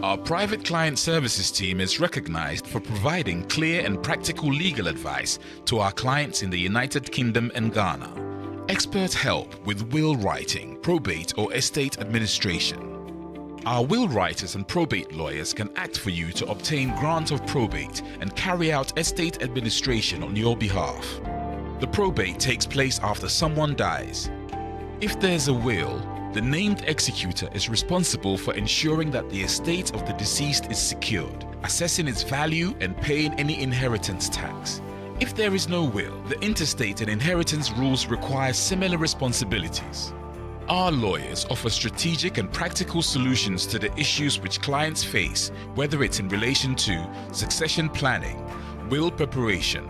Our private client services team is recognized for providing clear and practical legal advice to our clients in the United Kingdom and Ghana. Expert help with will writing, probate or estate administration. Our will writers and probate lawyers can act for you to obtain grant of probate and carry out estate administration on your behalf. The probate takes place after someone dies. If there's a will, the named executor is responsible for ensuring that the estate of the deceased is secured, assessing its value and paying any inheritance tax. If there is no will, the interstate and inheritance rules require similar responsibilities. Our lawyers offer strategic and practical solutions to the issues which clients face, whether it's in relation to succession planning, will preparation,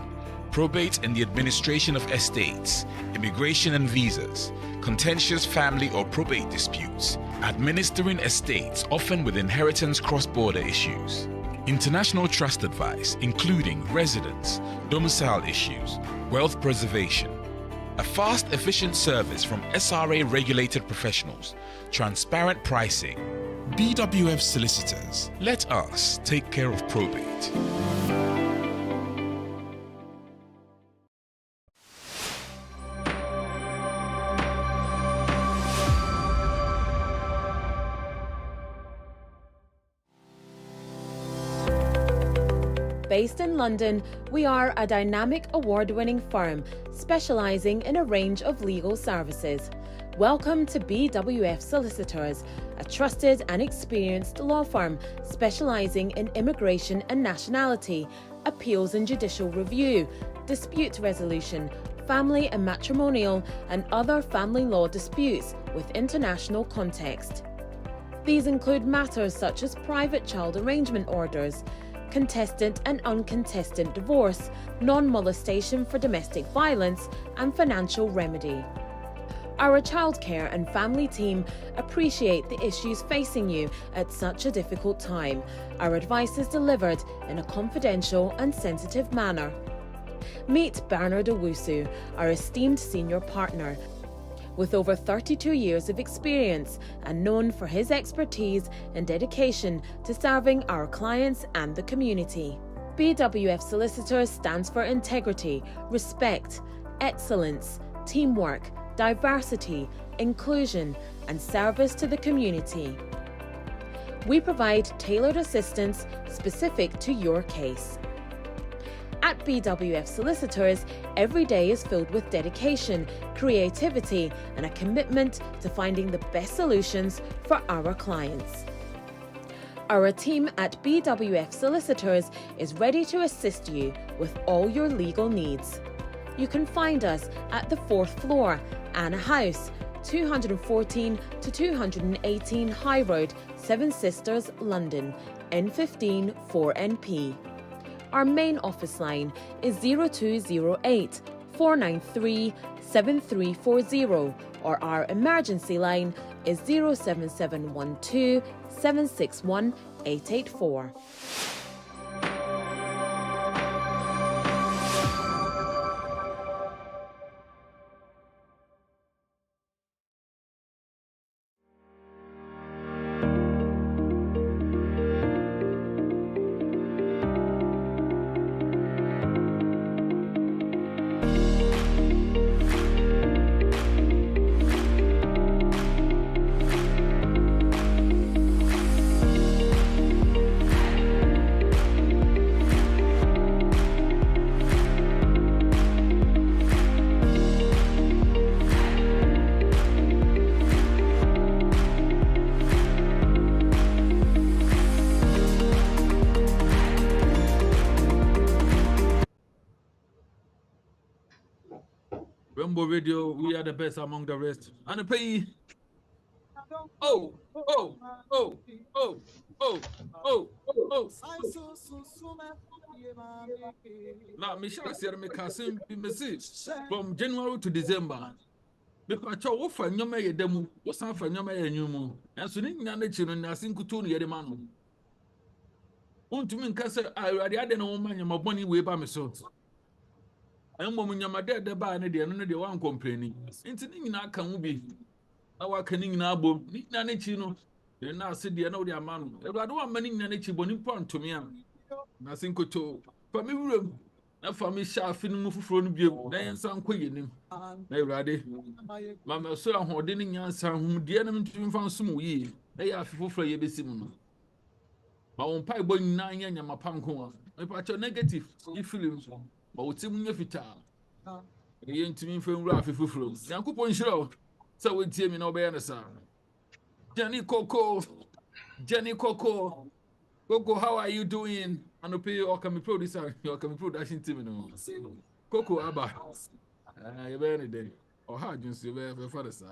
probate and the administration of estates, immigration and visas, contentious family or probate disputes, administering estates often with inheritance cross-border issues, international trust advice including residence, domicile issues, wealth preservation, a fast, efficient service from SRA-regulated professionals, transparent pricing. BWF Solicitors, let us take care of probate. Based in London, we are a dynamic award-winning firm specialising in a range of legal services. Welcome to BWF Solicitors, a trusted and experienced law firm specialising in immigration and nationality, appeals and judicial review, dispute resolution, family and matrimonial, and other family law disputes with international context. These include matters such as private child arrangement orders, contested and uncontested divorce, non-molestation for domestic violence, and financial remedy. Our childcare and family team appreciate the issues facing you at such a difficult time. Our advice is delivered in a confidential and sensitive manner. Meet Bernard Owusu, our esteemed senior partner. With over 32 years of experience and known for his expertise and dedication to serving our clients and the community. BWF Solicitors stands for integrity, respect, excellence, teamwork, diversity, inclusion, and service to the community. We provide tailored assistance specific to your case. At BWF Solicitors, every day is filled with dedication, creativity, and a commitment to finding the best solutions for our clients. Our team at BWF Solicitors is ready to assist you with all your legal needs. You can find us at the 4th floor, Anna House, 214 to 218 High Road, Seven Sisters, London, N15 4NP. Our main office line is 0208 493 7340, or our emergency line is 07712 761 884. Rainbow Radio, we are the best among the rest. And the pay. Oh. Now, Michelle said, "Me cousin, from January to December. Me pacha wo fa nyoma ye demu, wo san fa nyoma ye nyumu. Enso ni nyina na chiro na sinkutu no ye de manu. Untumi nka se awade ade na wo manya maboni we ba me so. Emo munyama de ba ne de no de wan complaini. Nti ni nyina aka hu bi. Na wa ka ni nyina abom. Ni nyina na chi no. na ase deɛ na wode ama no awurade wamma ne nyina no akyi bɔ nipa ntome a na ase nkoto fa me wuram na fa me hyɛ afe no mu foforɔ no bio na yɛnsa nkɔ yɛnim na awurade ma mɛso ahoɔden ne nyansa ahomudeɛ no ntumi mfa nsom wo yie na yɛ afe foforɔ a yɛbɛsi mu no ma wo mpaebɔ nyinaa nyɛ nyama pa nko a mepakyɛ negative yi feeling ma wo tim nyɛ fitaa ɛyɛ ntumi mfa nwura afe foforɔ mu nyankopɔn nhyira wo sɛ wotie me na wobɛyɛ no saa Jenny Coco, Coco, how are you doing? And to pay or can be producer, or can be production team. Coco Abba, you very day. Or how you see where for the sir.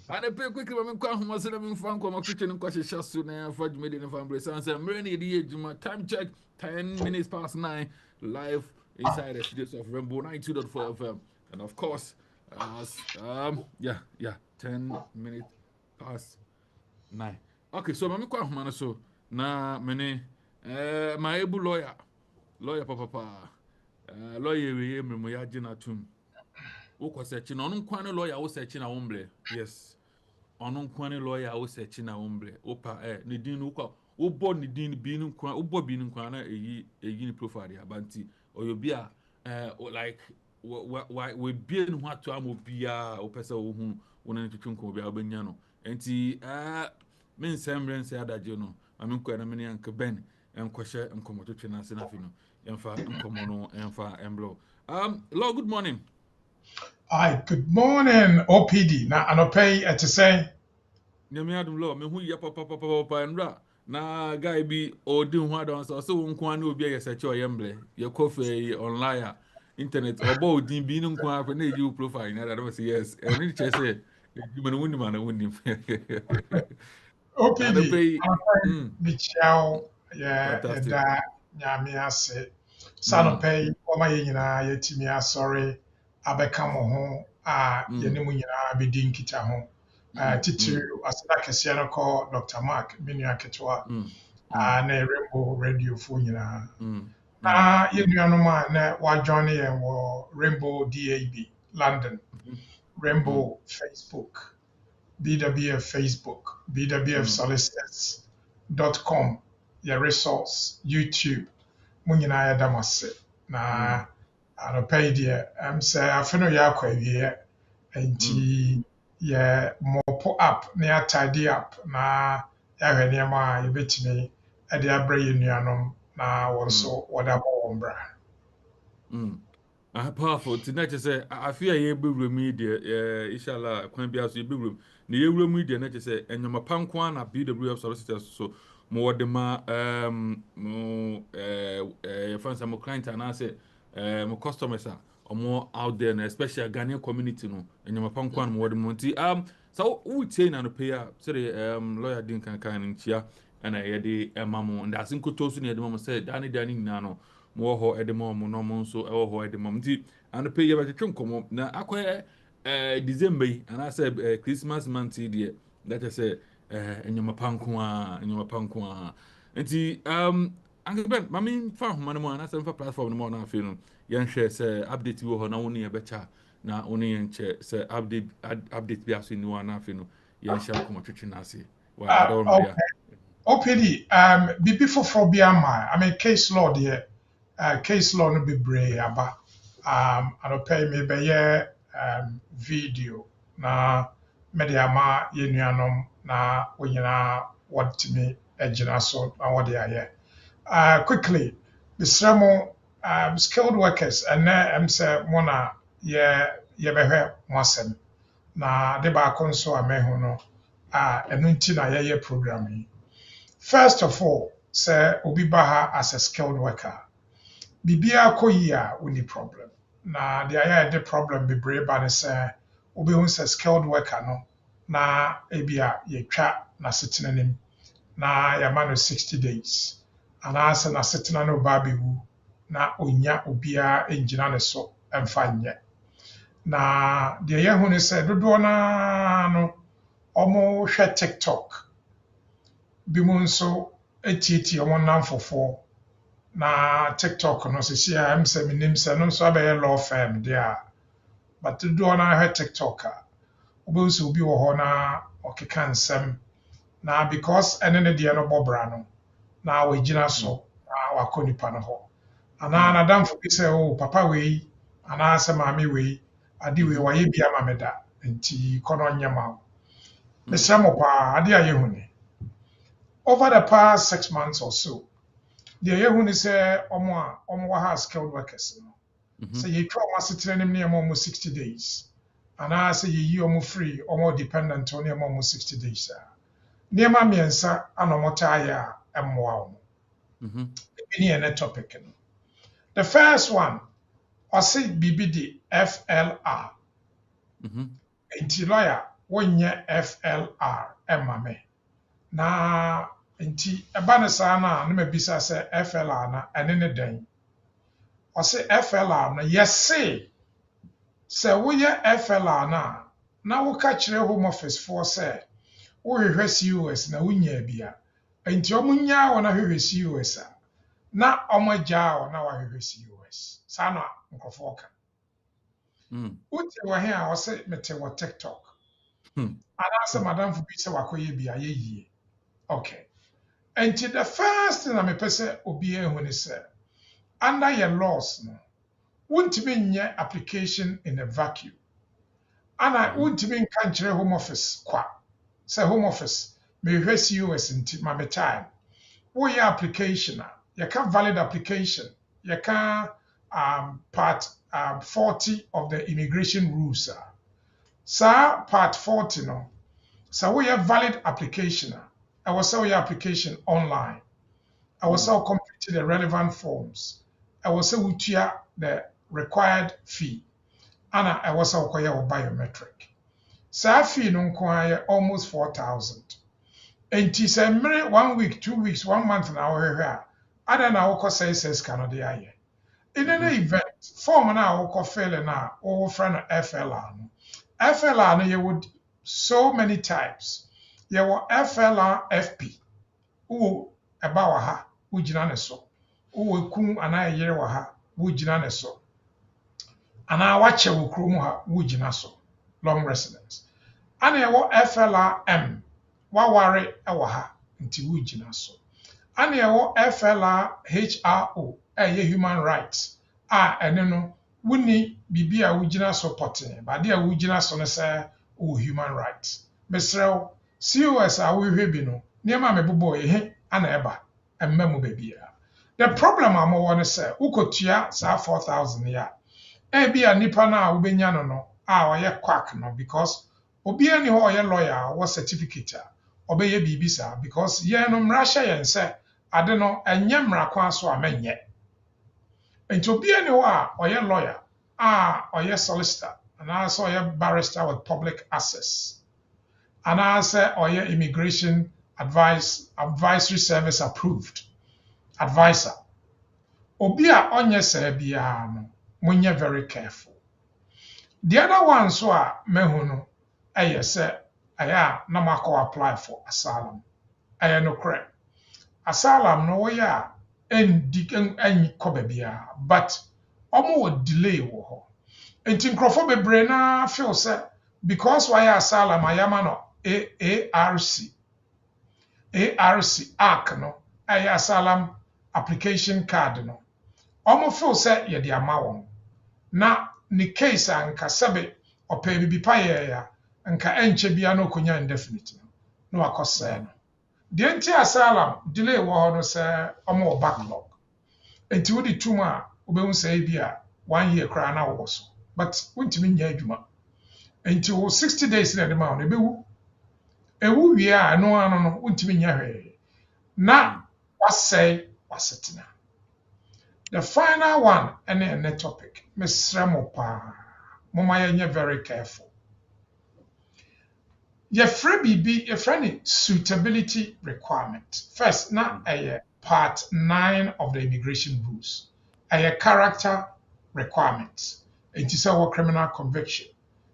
And I pay quickly when come was in Franco, my kitchen and question shall soon and for made in family. So I'm really the my time check 10 minutes past 9 live inside the studios of Rainbow 92.4 FM. And of course, yeah, 10 minutes. Past 9. Okay, so mami kwa humana so na mene my able lawyer papa lawyer we emremo ya gina tum wo ko search na onu kwan lawyer wo search na womble yes onu kwan lawyer wo search na womble opa ne din wo ko wo bo ne din bi nu kwan wo bo bi nu kwan na eyi ni profile ya banti oyobi a like we bi nu ato amobia wo pese wo hu wo na twetwe obi a obenya no enti men semren se adaje no amen ko na men yank ben enkohye enkomototwe na ase na fi no emfa enkomo no emfa emblo Lord, good morning. Hi, good morning OPD na anopay to say nyame adum Lord me hu ye papa nra na guy bi odi hu adon so nko na obi yeseche oyemble ye kofe online internet obo odin bi nko afa na eji profile na that say yes eni che say OPD, Michelle, yeah, da nyame ase. Sanopay, oma yina yetimi sorry, abeka mo ho a yene mu nyina bedi nkita ho. Titiru asada kese no call Dr. Mark Minua Ketwa. Na Rainbow Radio fo nyina. Na yenuanom a na wa join yen wo Rainbow DAB London. Rainbow Facebook, BWF Facebook, BWF Solicitors.com, your resource, YouTube, Munina Damase. Na anopay dear, say I feel ya kwa wie, and ye mopo up, near tidy up, na ya heniama, you bet me, at the abbey unianum, na also whatever umbra. Powerful. Tonight, say, I fear you be media, inshallah, can be as you be room. The Euro media, net say, and your Pankwan at BWF solicitors, so more the friends and more clients, and I say, more customers are more out there, and especially a Ghanaian community, no, and your Pankwan more the Monty. So, who would say, and pay up, say, lawyer Dinkan kind in Chia, and I had the mammo, and that's in Kotosu near the moment said, Danny Nano. More ho edemo mo no mo so e ho edemo nti and pay ye betwe nkomo na akwa December and I said Christmas month there that is enyoma panko a nti Uncle Ben mami fa ho man mo na se fa platform no mo na afi no yen hwe se update wo ho na woni e becha na woni yen che se update bi aso ni wa na afi no yen hwe ko mo twetwe na ase wa adon bia OPD bibi foforo bia ma I mean case law there case law no be brave aba anopay me be video na media ma yenuanom na onyina what me ejina so na what they are quickly the stremo skilled workers and am say mona ye behwe mwasem na de ba konso amehu no enu nti na ye programming first of all say obi baha as a skilled worker bibia koyi a uni problem na the aya the problem be brave ba ne say obi hu say skilled worker no na ebia ye twa na setenanim na ya ma no 60 days and asa na setena no ba bewu na onya obia engina ne so emfa nye na the ye hu ne say dodo na no omo hwe TikTok bi mu nso etieti omo namfofo na TikTok no se sia am se minim se no so abaye law firm dia but do na ha TikTok a obi so obi wo ho na okeka nsem na because ɛne ne deɛ no bɔ bra no na wɔgyina so na wakɔ nipa no hɔ anaa n'adamfo bi sɛ o papa wei anaasɛ maame wei ade wei wayɛ bi ama me da nti kɔ no ɔnyɛ ma wo mesrɛ mo paa ade a yɛhu ni over the past 6 months or so deɛ yɛhu ni sɛ ɔmo wɔ ha skilled workers no sɛ yɛtwa ɔmo asetena nim ne ɔmo 60 days anaasɛ yɛyi ɔmo free ɔmo dependent ne ɔmo 60 days a nneɛma mmiɛnsa ana ɔmo taa yɛ a ɛmmoa ɔmo ebi ne yɛ ne topic no the first one ɔse biribi de FLR nti lawyer wonyɛ FLR ɛma me na nti ɛba ne saa na ne mabisa sɛ FLR na ɛne ne dɛn ɔse FLR no yɛse sɛ woyɛ FLR na woka kyerɛ home office foɔ sɛ wohwehwɛ COS na wonya bi a nti ɔmo nyaa wɔ na hwehwɛ COS a na ɔmo agyaa wɔ na wahwehwɛ COS saa na nkurɔfoɔ ka wote wɔ he a ɔse mete wɔ TikTok anaasɛ madamfo bi sɛ wakɔyɛ bi a yɛyie okay nti the first thing na mepɛ sɛ obiara hu ne sɛ under your laws no wontumi nyɛ application in a vacuum ana wontumi nka nkyerɛ home office kwa sɛ home office mehwehwɛ COS nti ma me time woyɛ application a yɛka valid application yɛka part 40 of the immigration rules a saa part 40 no sɛ woyɛ valid application a ɛwɔ sɛ woyɛ application online ɛwɔ sɛ wo complete the relevant forms ɛwɔ sɛ wotua the required fee ana ɛwɔ sɛ wokɔyɛ wo biometric saa fee no nko ara yɛ almost 4,000 enti sɛ mmere 1 week 2 weeks 1 month na wohwehwɛ a ada na wokɔ sɛ sika no de ayɛ in any event form na wokɔ fill na wofrɛ no FLR no FLR no yɛwɔ so many types yɛwɔ FLR FP wowɔ ɛba wɔ ha wogyina ne so wowɔ kum anaa yere wɔ ha wogyina ne so anaa wakyɛ wɔ kurom ha wogyina so long residence ana yɛwɔ FLR-M waware wɔ ha nti wogyina so ana yɛwɔ FLR-HRO ɛyɛ human rights a ɛne no wonni biribi a wogyina so pɔtee bade a wogyina so no sɛ wɔ human rights mesrɛ wo COS a wohwehwɛ bi no nneɛma a mebobɔ yɛ he ana ɛba ɛmma mu baabiara the problem a mowɔ no sɛ wokɔtua saa 4,000 yi a ebi a nipa no a wobɛnya no a ɔyɛ quack no because obiara ni hɔ ɔyɛ lawyer a ɔwɔ certificate a ɔbɛyɛ biribi saa because yɛn no mmara hyɛ yɛn sɛ ade no ɛnyɛ mmara kwan so a mɛnyɛ nti obiara ni hɔ a ɔyɛ lawyer a ɔyɛ solicitor anaasɛ ɔyɛ barrister with public access anaasɛ ɔyɛ immigration advisory service approved advisor obi a ɔnyɛ saa biara no monyɛ very careful the other one so a mehu no ɛyɛ sɛ ɛyɛ a na makɔ apply for asylum ɛyɛ no korɛ asylum no wɔyɛ a ɛnkɔ baabiara but ɔmo wɔ delay wɔ hɔ nti nkurɔfoɔ bebree na feel sɛ because wɔayɛ asylum ayama no ARC no ɛyɛ asylum application card no ɔmo feel sɛ yɛde ama wɔn na ne case a nka sɛbe ɔpɛ bibi pa yɛɛ a nka ɛnkyɛ bia na okonya indefinite no na wakɔsɛɛ no deɛ nti asylum delay wɔ hɔ no sɛ ɔmo wɔ backlog nti wode tum a wobɛhu sɛ bi a 1 year koraa na wɔwɔ so but wontumi nyɛ adwuma nti wo 60 days na ɛde ma wo no ɛbɛwu ɛwu wie a ɛno ano no wontumi nyɛ hwee na wasɛe wasetena the final one ɛne ɛnɛ topic mesrɛ mo paa moma yɛnyɛ very careful yɛfrɛ biribi yɛfrɛ ne suitability requirement first na ɛyɛ part 9 of the immigration rules ɛyɛ character requirement nti sɛ wɔ criminal conviction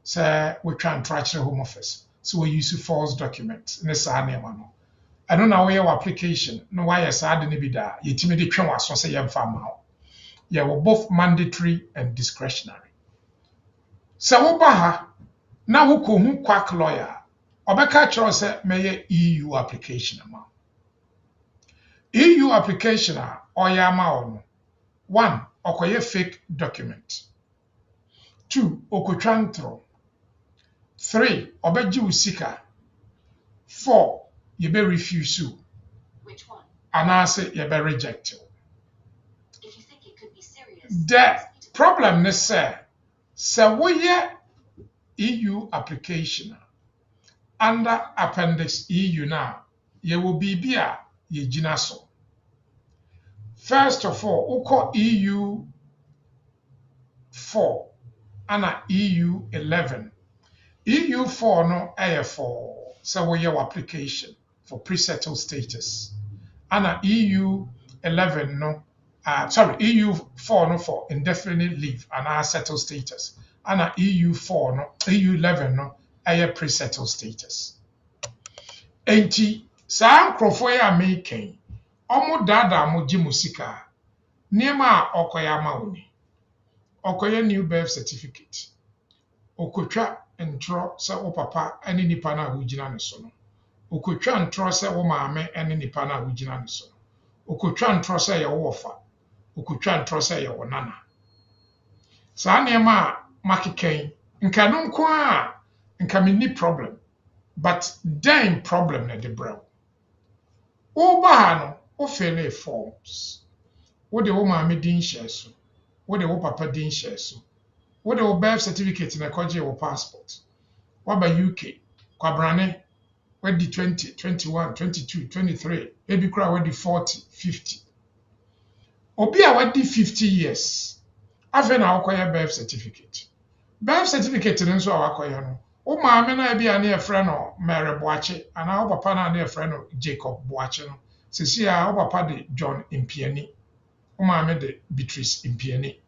sɛ wotwa nto akyerɛ home office sɛ wɔuse false document ne saa nneɛma no ɛno na woyɛ wɔ application na woayɛ saa de no bi da a yɛtumi de twe wɔ aso sɛ yɛmfa ma wo yɛwɔ both mandatory and discretionary sɛ woba ha na wokɔhu quack lawyer Obeka kyerɛ sɛ mɛyɛ EU application ama. EU application a ɔyɛ ama wo no. 1. Okoye fake document. 2. Okotwa ntoro. 3. Obeji wo sika. 4. Yebe refuse you. Which one? Anase yebe reject you. If you think it could be serious. The problem is say woye EU application under appendix EU now, ye will be a ye gyina so. First of all, uko EU 4 and EU 11. EU 4 no aye for say woye your application for pre-settled status. And EU 11 no EU 4 no for indefinite leave and our settled status. And EU 4 no, EU 11 no, aye pre-settled status. Enti, saa nkrofo ya making, omo dada mo gye sika. Niema a okoya ama woni. Okoya new birth certificate. Okotwa ntro se wo papa ane nipa na wugina ne so no. Okotwa ntro se wo maame ane nipa na wugina ne so no. Okotwa ntro se ye wo wofa. Okotwa ntro se ye wo nana. Saa niema a makeken nka no nko a nka menni problem, but then problem na de bro. Wo ba ha no wo fill in forms. Wo de wo maame din share so. Wo de wo papa din share so. Wo de wo birth certificate na kwaje wo passport. Wo ba UK kwabrane wadi 20, 21, 22, 23, ebi kura wadi 40, 50. Obi a wadi 50 years, afe na wakoya birth certificate. Birth certificate nso a wakoya no, wo maame na ebi a na efre no Mary Boache, ana wo papa na efre no Jacob Boache no. Sisi a wo papa de John Impiani, wo maame de Beatrice Impiani.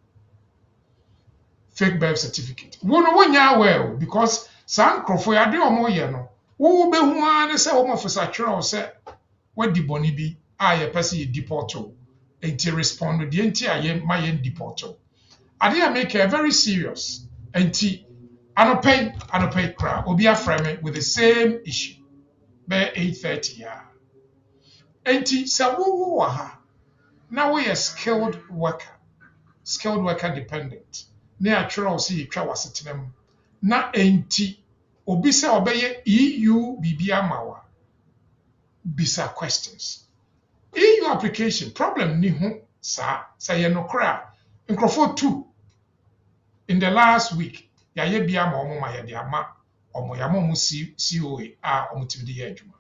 Fake birth certificate. Wo no wonya well because san krofo ya de omo ye no. Wo be hu an se wo mafisa twere se wadi boni bi a ye pese ye deport o. Enti respond de enti aye ma ye deport o. Ade a make very serious. Enti anopay kra obi afra me with the same issue. Be 8:30 ya. Enti se wo wa ha. Na we a skilled worker dependent. Na atwere o se yetwa wasetenam. Na enti obi se obeye EU bibia mawa. Bisa questions. EU application problem ni ho sa say no kra. Nkrofo 2 in the last week ya ye bia ma omo ma ye de ama omo ya mo COA a omo tibidi ye adwuma.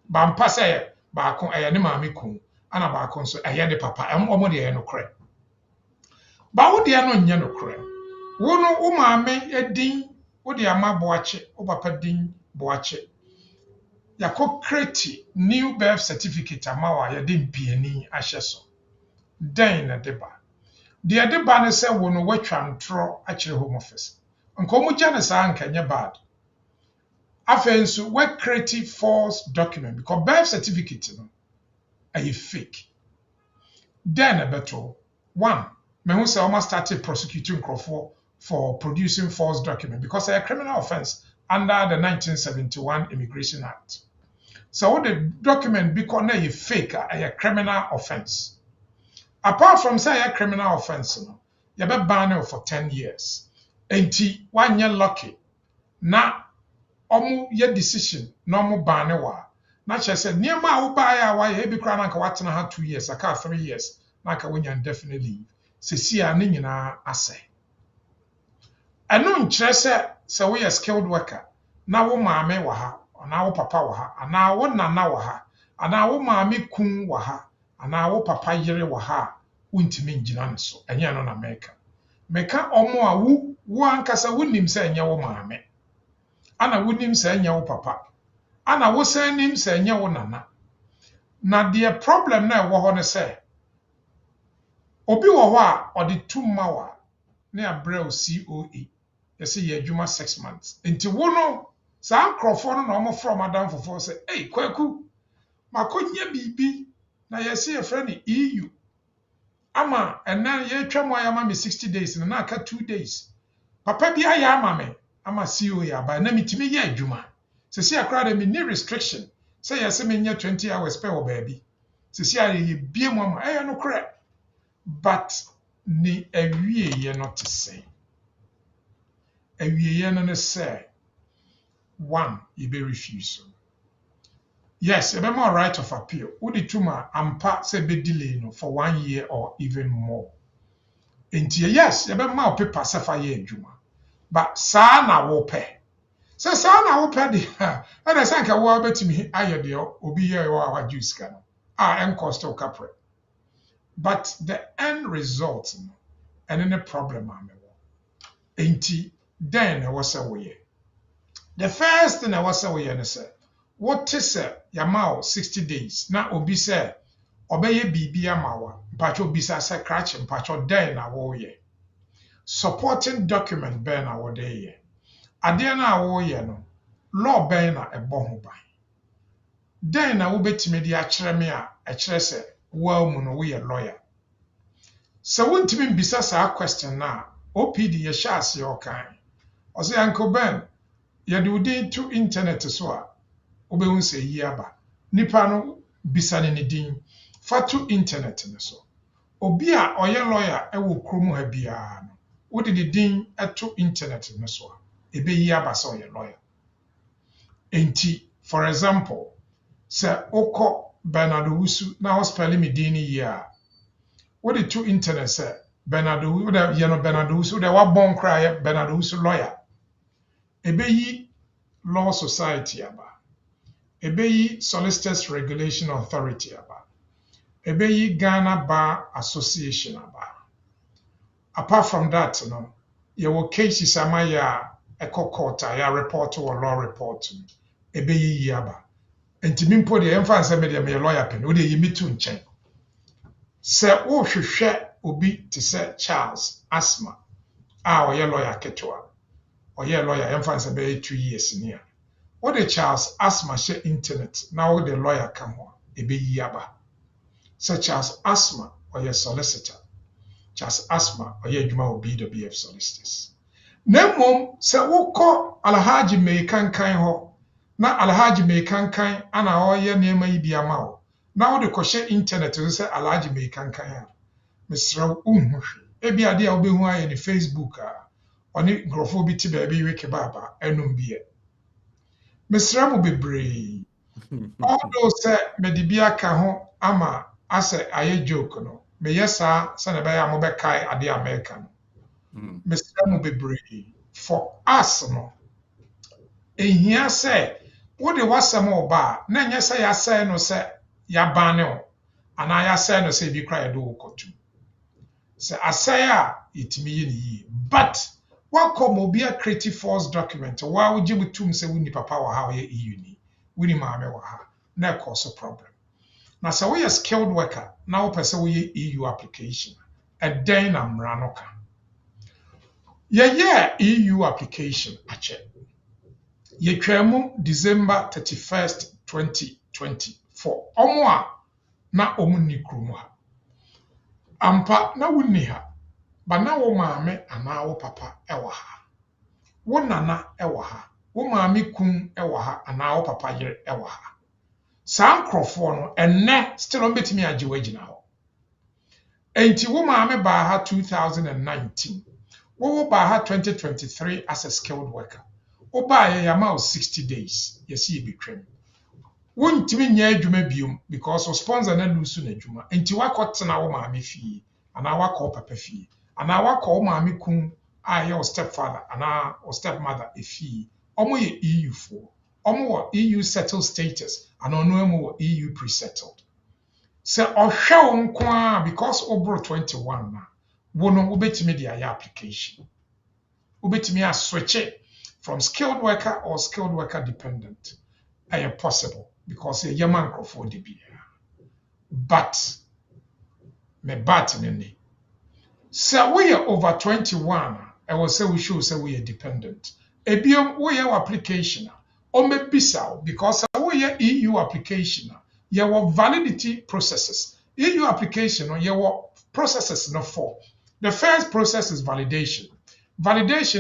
Ba mpa say ba ko eye ne maame kun ana ba ko so eye de papa omo de ye no kra. Ba wo de no nye no kra. Wo no wo maame edin wo de ama Boache, wo papa din Boache. Yako create new birth certificate amawa ya de mpiani ahye so. Den na deba. De deba ne se wo no watwa ntro akire home office. Nko mu gya ne sa anka nye bad. Afenso we create false document because birth certificate no are fake. Den na beto. 1. Me hu say almost started prosecuting Crawford for producing false document because it's a criminal offense under the 1971 Immigration Act. So the document because na fake a criminal offense. Apart from say a criminal offense, no, you be banned for 10 years. Enti 1 year lucky. Na omu ye decision na omu ban wa. Na che said niema a wo ba ya wa ye bi kra na nka watena ha 2 years, aka 3 years, na nka wonya indefinite leave. Sesi a ne nyina ase. Eno nkyerɛ sɛ woyɛ skilled worker na wo maame wɔ ha, ana wo papa wɔ ha, ana wo nana wɔ ha, ana wo maame kun wɔ ha, ana wo papa yere wɔ ha, wontimi ngyina ne so. Ɛnyɛ no na meka. Meka ɔmo a wo ankasa wonim sɛ ɛnyɛ wo maame. Ana wonim sɛ ɛnyɛ wo papa. Ana wo san nim sɛ ɛnyɛ wo nana. Na deɛ problem na ɛwɔ hɔ ne sɛ obi wɔ hɔ a ɔde tumma wa ne abrɛw COA. Yɛsɛ yɛ adwuma 6 months. Enti wo no saa nkrɔfo no na ɔmo from adam fofo sɛ, "Hey, kwaku, makonya bibi na yɛsɛ yɛfrɛ ne EU. Ama ɛna yɛtwa mu ayama me 60 days na aka 2 days. Papa bi ayɛ ama me ama COA aba na mitimi yɛ adwuma. Sisi akra de me ni restriction. Say yesi me nye 20 hours per wo baby. Sisi a ye bie mu ama no kra. But ni awie ye not to say. Awie ye no ne say one, you be refuse. Yes, you be more right of appeal. Udi tuma ampa say be delay no for 1 year or even more. Enti yes, you be more paper safa ye adwuma. But saa na wo pe. So saa na wo pe de ha. And say nka wo betimi aye de obi ye wa juice ka no. En cost o capre. But the end result no and any problem am wo. Enti then was say wo ye. The first thing I was say we ne say what is yamao 60 days na obi say obeye bibi amawa mpacho bisa say cratch mpacho den na wo ye supporting document ben na wo de ye ade na wo ye no law ben na ebo ho ban den na wo betime di akere me a kire say wo mu no wo ye lawyer so wontimi bisa sa question na OPD ye sha ase o kan o say uncle Ben yɛde wodi to internet so a wobɛhu sɛ yi aba nipa no bisa ne din fa to internet no so obi a ɔyɛ lawyer ɛwɔ kurom ha biara no wode ne din ɛto internet no so a ɛbɛyi aba sɛ ɔyɛ lawyer enti for example sɛ wokɔ Bernard Owusu na wospɛle me din no yie a wode to internet sɛ Bernard Owusu wode wabɔ nkora yɛ Bernard Owusu lawyer ɛbɛyi Law Society aba. Ebeyi Solicitors Regulation Authority aba. Ebeyi Ghana Bar Association aba. Apart from that, your cases amaya eko court ya report or law report. Ebeyi aba. Enti mimpo de emfa nse me de me lawyer pen. Wo de yi mitu nchen. Se wo hwehwe obi te se Charles Asma a oyɛ lawyer ketewa. Oyɛ lawyer emfa nse be 2 years ni a. What the Charles Asma share internet now the lawyer come on ebe yaba. So Charles Asma or your solicitor. Charles Asma or your Juma BWF solicitors. Nemom se woko Alhaji me kankan ho na Alhaji me kankan ana oye nema yi bia ma wo. Na wo de kɔhye internet so se Alhaji me kankan a. Mesra unhu hwe. Ebi ade a obehu aye ni Facebook a. Oni grofo bi ti ba bi weke baba enum biye. Mesra mu bebree. Although say me di bia ka ho ama ase aye joke no. Me yesa se na be ya mo be kai ade America no. Mesra mu bebree. For us no. Ehia say wo de wasem oba na nya say ya say no say ya ban ne o. Ana ya say no say bi kra ye do kotu. Say asay a itimi ye ni yi. But welcome obi a creative false document wa wo gibu tum se woni papa wa ha ye EU ni woni maame wa ha na cause problem na se we skilled worker na wo pese wo ye EU application and then amra no ka ye EU application ache ye twemu December 31st 2024 omo a na omu ni krumu ha ampa na wonni ha ba na wo maame ana wo papa ewa ha wo nana ewa ha wo maame kun ewa ha ana wo papa yere ewa ha saa nkrofo no enne still on betimi agyewa gina ho enti wo maame ba ha 2019 wo ba ha 2023 as a skilled worker wo ba ye yama 60 days yesi ebetwem wontimi nya adwuma biom because o sponsor na lusu na adwuma enti wakotena wo maame fie ana wakọ papa fie ana wakọ wo maame kun a ye o stepfather ana o stepmother efie omo ye EU for omo wo EU settled status ana ono emo wo EU pre-settled se ohwe wo nko a because obro 21 na wo no obetimi dia ya application obetimi a switch it from skilled worker or skilled worker dependent possible because ye man crofo de bia but me bat ne so we are over 21 I will say we show say we are dependent ebiom we your application o me bisa because we are EU application your validity processes EU application your processes no for the first process is validation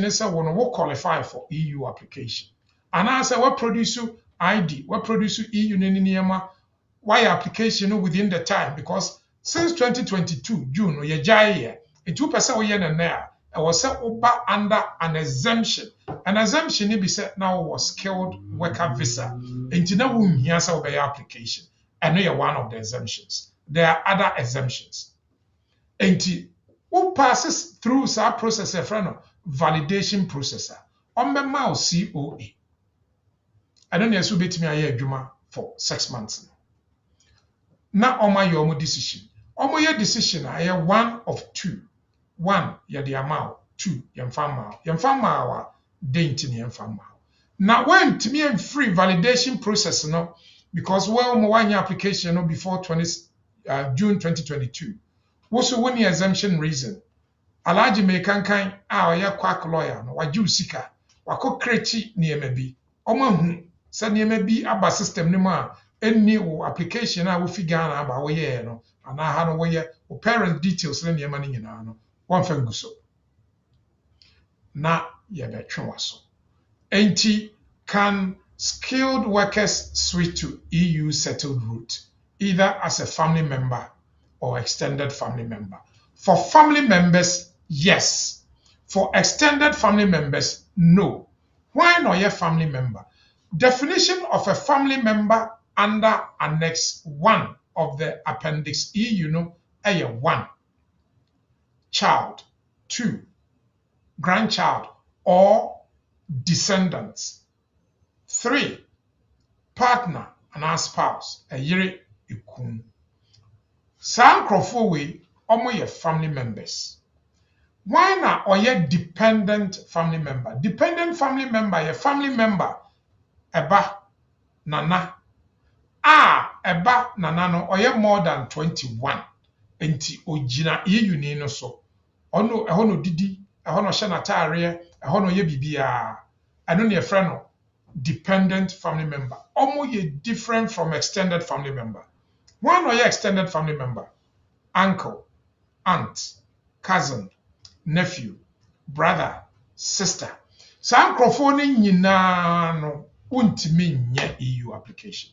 is one will qualify for EU application anaasɛ wɔproduce ID, wɔproduce EU ne nneɛma, why application within the time, because since 2022 June yɛgyae yɛ nti wopɛ sɛ woyɛ ne nnɛ a ɛwɔ sɛ woba under an exemption. An exemption ni bi sɛ na wowɔ skilled worker visa nti na wonhia sɛ wobɛyɛ application. Ɛno yɛ one of the exemptions. There are other exemptions. Nti wo passes through saa process ɛfrɛ no validation process a ɔmbɛma wo COA. ɛno na ɛsɛ wobɛtumi ayɛ adwuma for 6 months. Na ɔma yɛ ɔmo decision. Ɔmo yɛ decision a ɛyɛ one of two. One, yɛde ama wo. Two, yɛmfa ma wo. Yɛmfa ma wo a, den nti na yɛmfa ma wo. Na woantumi amfiri validation process no because mo wanyɛ application no before June 2022. Wo so woni exemption reason. Alhaji Mekankan a ɔyɛ quack lawyer no wagye wo sika. Wakɔ kreti nneɛma bi. Ɔmo ahu sɛ nneɛma bi aba system no mu a ɛnni wo application a wofi Ghana aba woyɛɛ no anaa ha no woyɛ wo parent details ne nneɛma no nyinaa no wɔmfa ngu so na yɛbɛtwe wa so. Enti can skilled workers switch to EU settled route either as a family member or extended family member? For family members, yes. For extended family members, no. Why not your family member? Definition of a family member under Annex 1 of the Appendix E, a 1. Child, 2. Grandchild or descendants. 3. Partner and our spouse, a yere ikun. Saa nkrɔfoɔ wei, ɔmo yɛ family members. Why na ɔyɛ dependent family member? Dependent family member yɛ family member ɛba nana ɛba nana no ɔyɛ more than 21 enti ogyina EU ni no so. Ɔno ɛhɔ no didi, ɛhɔ no ɔhyɛ n'ataareɛ, ɛhɔ no ɔyɛ biribiara. Ɛno ne yɛfrɛ no dependent family member. Ɔmo yɛ different from extended family member. Why na ɔyɛ extended family member? Uncle, aunt, cousin, nephew, brother, sister. Saa nkrɔfoɔ no nyinaa no wontumi nyɛ EU application.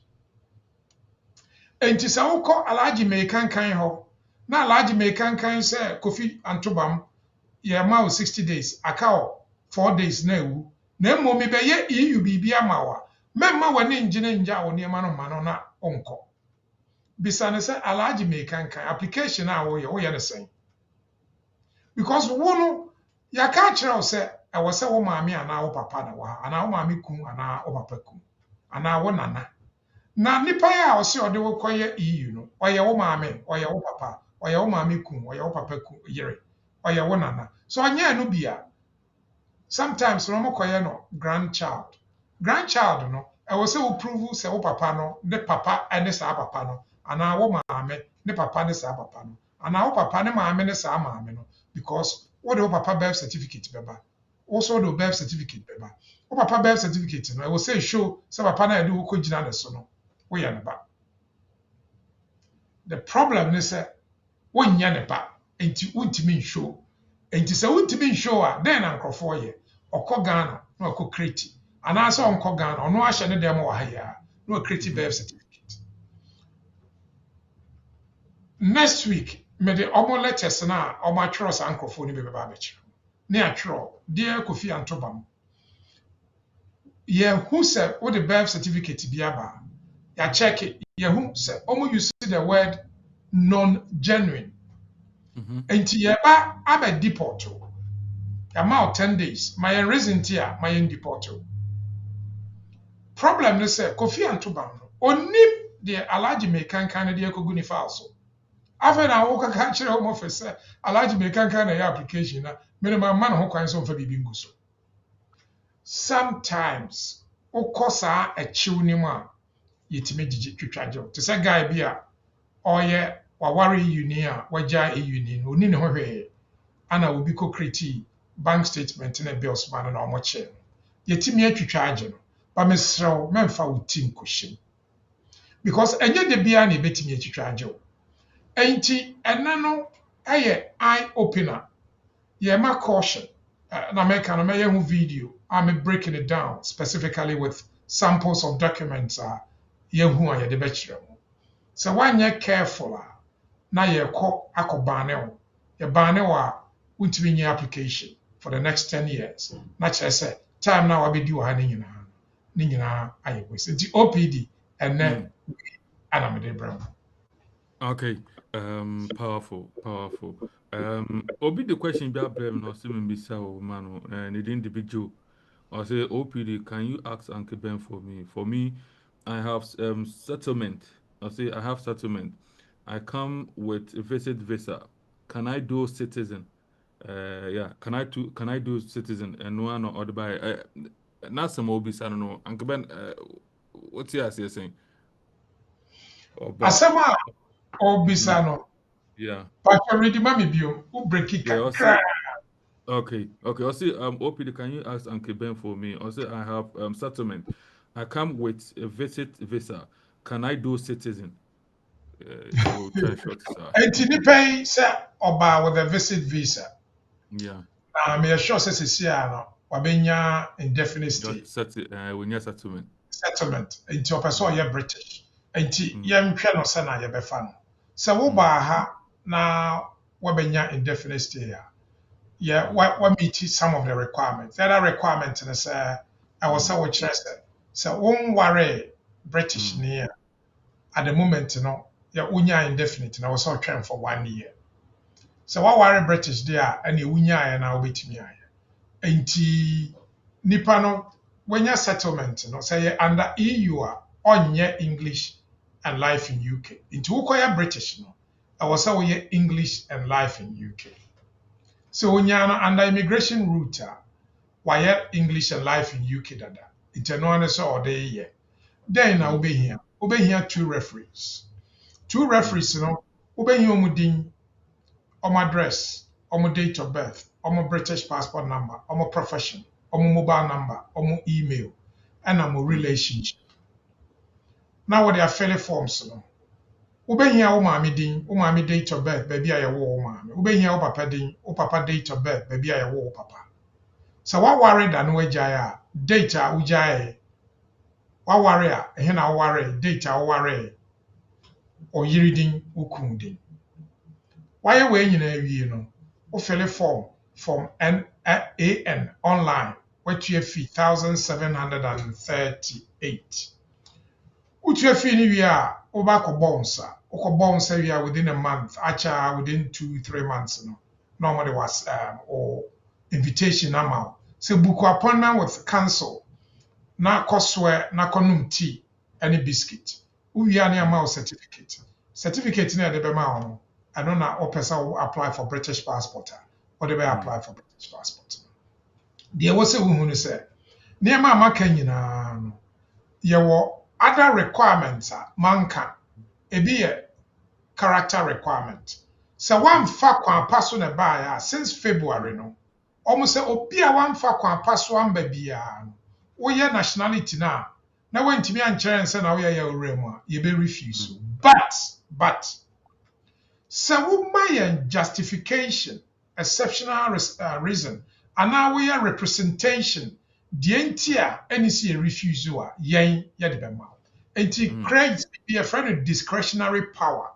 Enti sɛ wokɔ Alhaji Mekankan hɔ na Alhaji Mekankan sɛ Kofi Antobam yɛma wo 60 days aka wo 4 days na ewu na mmom bɛyɛ EU biribi ama wo a mɛmma w'ani ngyene ngya wo nneɛma no ma no na ɔnkɔ. Bisa ne sɛ Alhaji Mekankan application a woyɛ ne sɛn. Because wo no yɛka kyerɛ wo sɛ ɛwɔ sɛ wo maame anaa wo papa na wɔ ha anaa wo maame kum anaa wo papa kum anaa wo nana. Na nipa a ɔse ɔde wo kɔyɛ EU no ɔyɛ wo maame, ɔyɛ wo papa, ɔyɛ wo maame kum, ɔyɛ wo papa kum yere, ɔyɛ wo nana. So ɔnyɛ no bia. Sometimes no mo kɔyɛ no grandchild. Grandchild no ɛwɔ sɛ wo prove sɛ wo papa no ne papa ne saa papa no anaa wo maame ne papa ne saa papa no anaa wo papa ne maame ne saa maame no because what do papa birth certificate beba? Also the birth certificate beba. Wo papa birth certificate no I will say show say papa na do ko gina ne so no. Wo ya ne ba. The problem is say wo nya ne ba enti wontimi show. Enti say wontimi show a then ankrofo ye. Okọ Ghana na okọ kreti. Ana say onko Ghana ono ahye ne dem wo ha ya. Na kreti birth certificate. Next week me the omo letters na omo atwero sa ankrofo ni beba abekire. Ne atwero dear Kofi Antobam. Ye who said what the birth certificate bi aba. Ya check it. Ye who said omo use the word non-genuine. Enti ye ba abe deport. Ya ma 10 days. My reason tia my deport. Problem is say Kofi Antobam onim the Alhaji Mekankan de ekogu ni file so. After na wo ka kyerɛ home office sɛ Alhaji Mekankan na yɛ application na minimum man ho kwan so mfa bibi ngu so. Sometimes wokɔ saa akyiw ni mu a yɛtumi gyigye twitwagyew. Te sɛ guy bi a ɔyɛ waware uni a wagya uni no oni ne ho hwee ana obi ko create bank statement na bills ma no na ɔmo kyɛ no. Yɛtumi atwitwagye no. Ba mesrɛw memfa wo team kɔhyɛm. Because ɛnyɛ de bia na yɛbɛtumi atwitwagyew. Enti ɛna no ɛyɛ eye opener. Ye ma caution. Na meka no mɛyɛ ho video I'm breaking it down specifically with samples of documents. Yehu a yɛde bɛkyerɛ mu. So wanyɛ careful na yɛkɔ akɔbaane wo. Yɛbaane wo a wontumi nye application for the next 10 years. Na kyerɛ sɛ time na wabɛdi wɔ ha ne nyinaa ayɛ waste. Nti OPD ɛnɛ ana mede brɛ mu. Okay. Powerful. Obi the question be brave no see me bisa man and the individual. I say OPD, can you ask Uncle Ben for me? For me, I have settlement. I say I have settlement. I come with a visit visa. Can I do citizen? Yeah. Can I do citizen? And one or other by not some obis. I don't know. Uncle Ben, what's your saying? Asɛm obisa no. Yeah. Pastor ready mami bio. Who break it? Yeah. Okay. Also, OPD, can you ask Uncle Ben for me? Also, I have settlement. I come with a visit visa. Can I do citizen? So try short, sir. Enti nipa yi sɛ ɔbaa with a visit visa. Yeah. Me sure sɛ sisi no wabɛnya indefinite stay. We need settlement. Settlement. Enti ɔpɛ sɛ ɔyɛ British. Enti yɛnhwɛ no sɛ na yɛbɛfa no. Sɛ wobaa ha na wabɛnya indefinite stay a. Yeah, what meet some of the requirements. The other requirement is I was so interested. So won't worry British near at the moment, unya indefinite, and I was so trained for 1 year. So what worry British there and you unya and I'll be to me. Ain't Nipano when your settlement, say under EU on your English and life in UK. Into Ukoya British, I was so English and life in UK. So when you're under immigration route, why English and life in UK dada. It's no one so day here. Then I'll be here. Ube here 2 referees. 2 referees, ube here omudin, address, date of birth, British passport number, profession, mobile number, email, and relationship. Now what they are filling forms, Ube here o mami date of birth, baby I wo mami. Ube here o papa date of birth, baby I wo papa. So what worry that no jaya data ujaya. What worry hena worry data worry or yiridin ukundin. Why we nyina o fill form NAN online what you fee 1,738. Utu fee ni wi a o ba ko bonsa. O bonsa wi within a month, acha within 2-3 months Normally was or invitation amount. So book appointment with council. Na koswe na konum tea any biscuit. Uya ni amount certificate. Certificate na de be ma I don't know or person will apply for British passport or they apply for British passport. There was a woman who said, near my nyina there were other requirements manka e be a character requirement. So one fa kwan paso na ba since February almost say obi a one fa kwan paso amba bia woyɛ nationality na wantimi ankyerɛ nsa na woyɛ owura mu a yɛbɛ refuse but sɛ woma yɛn justification exceptional reason anaa woyɛ representation deɛ nti a ɛne sɛ yɛ refuse a yɛn yɛde bɛma wo nti craig be a friend of discretionary power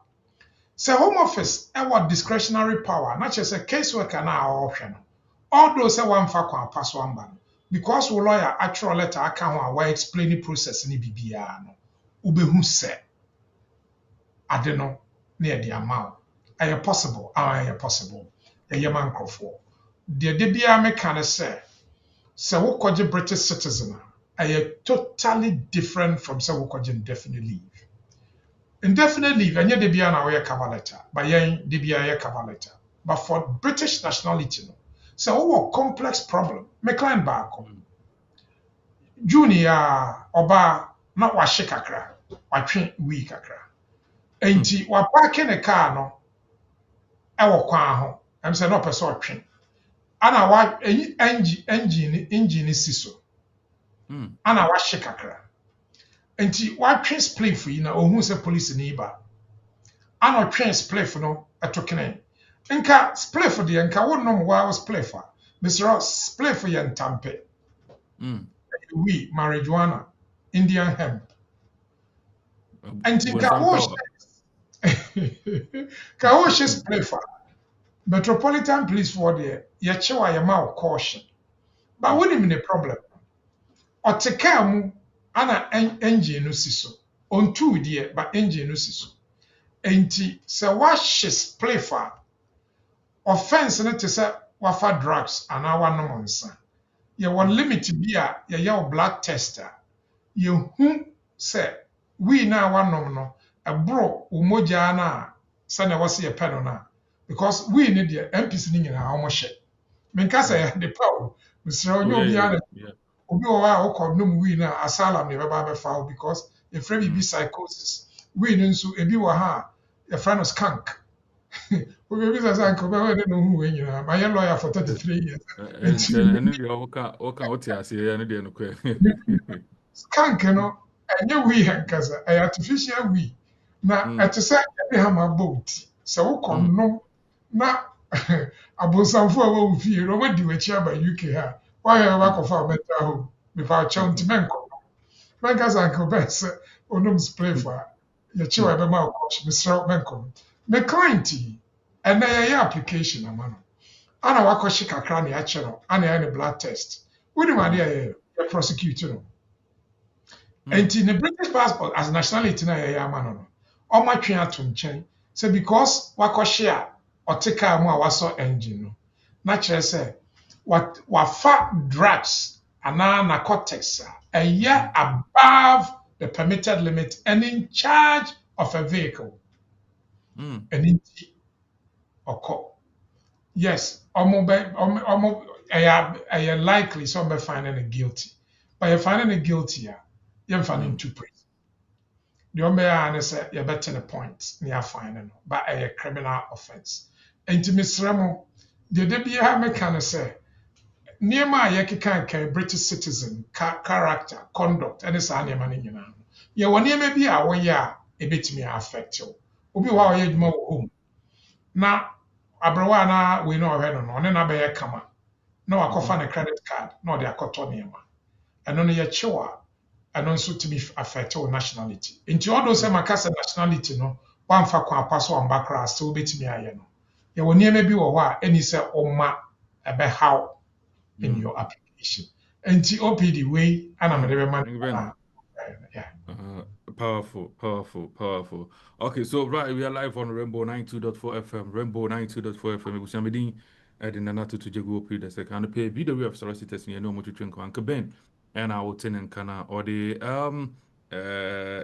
sɛ home office ɛwɔ discretionary power na kyerɛ sɛ case worker na a ɔhwɛ no although sɛ wamfa kwan pa so amba no because we lawyer actual letter aka ho a we explain the process ni bibia no ubehu sɛ ade no na yɛ de ama wo ɛyɛ possible ɛyɛ possible ɛyɛ mankrɔfoɔ deɛ de bia meka ne sɛ wokɔgye British citizen ɛyɛ totally different from sɛ wokɔgye indefinite leave ɛnyɛ de bia na wɔyɛ cover letter but yɛn de bia yɛ cover letter but for British nationality no sɛ wowɔ complex problem me client baako junior ɔbaa na wahye kakra watwe wii kakra enti wapaake ne car no ɛwɔ kwan ho ɛm sɛ na ɔpɛ sɛ ɔtwe ana wa engine si so ana wahye kakra enti watwe spliff yi na ohun sɛ police ni ba ana ɔtwe spliff no ɛtokene nka spliff deɛ nka wonnom wa spliff a Mr. Spliff yɛ ntampe We marijuana, Indian hemp. And Kawosh's play for Metropolitan Police for the Yachewa Yamau caution. But what is the problem? Or take care ana engine no siso. On two dear, but engine no siso. Enti se washes play for offense na te say wafa drugs and our no monsa. Ye one limit be a ye blood tester. Ye hu say we na one no bro umoja na say na wase ye peno na because we need the MPs ni nyina how much menka say the power Mr. Onyo obi ana obi o wa okọ no we na asylum ne beba be foul because the frame be psychosis we no nso ebi wo ha your friend was skunk we be say ko be we no hu we nyina my lawyer for 33 years and the oka oti ase ya ne de no kwa skunk no enye we hankasa artificial we na ete say e ha ma boat se wo kono na abonsamfo a wo fie no ma di wachi aba UK ha why ever kofa better home before chant menko menkasa nko best onum spray for ye chiwa be ma coach Mr. menko me client and na ya application amano ana wakɔhye kakra na yɛakyɛ no ana yɛ ne blood test wonim ade a yɛ prosecute no nti ne British passport as nationality na yɛyɛ ama no no ɔma twe ato nkyɛn sɛ because wakɔhye a ɔte kaa mu a wasɔ engine no na kyerɛ sɛ wafa drugs anaa narcotics a ɛyɛ above the permitted limit and in charge of a vehicle ɛno nti ɔkɔ yes, I likely some be finding it guilty. But you're finding it guilty, you're finding two prison. The ombe say you're better the points near finding, but a criminal offense. And to Miss Remo, the debut have me kind of say, near my yaki British citizen, character, conduct, and it's any money, you know. Yeah, one year maybe a bit me affect you. Obi wa ye more home. Now, abrawa na we know ɔhɛ no na bɛyɛ kama na wakɔfa ne credit card na ɔde akɔtɔ nneɛma ɛno no yɛkyew a ɛno nso tumi affect wo nationality nti ɔdo sɛ maka sɛ nationality no wamfa kwan apa so ɔmba koraa sɛ wobɛtumi ayɛ no yɛwɔ nneɛma bi wɔ hɔ a ɛni sɛ ɔma ɛbɛhaw in your application nti OPD wei ana mede bɛma Powerful. Okay, so right, we are live on Rainbow 92.4 FM. Rainbow 92.4 FM. We shall be adding another to Jago P. The second pay video of solicitors in no more to drink one Ben and I will tell in Kana or the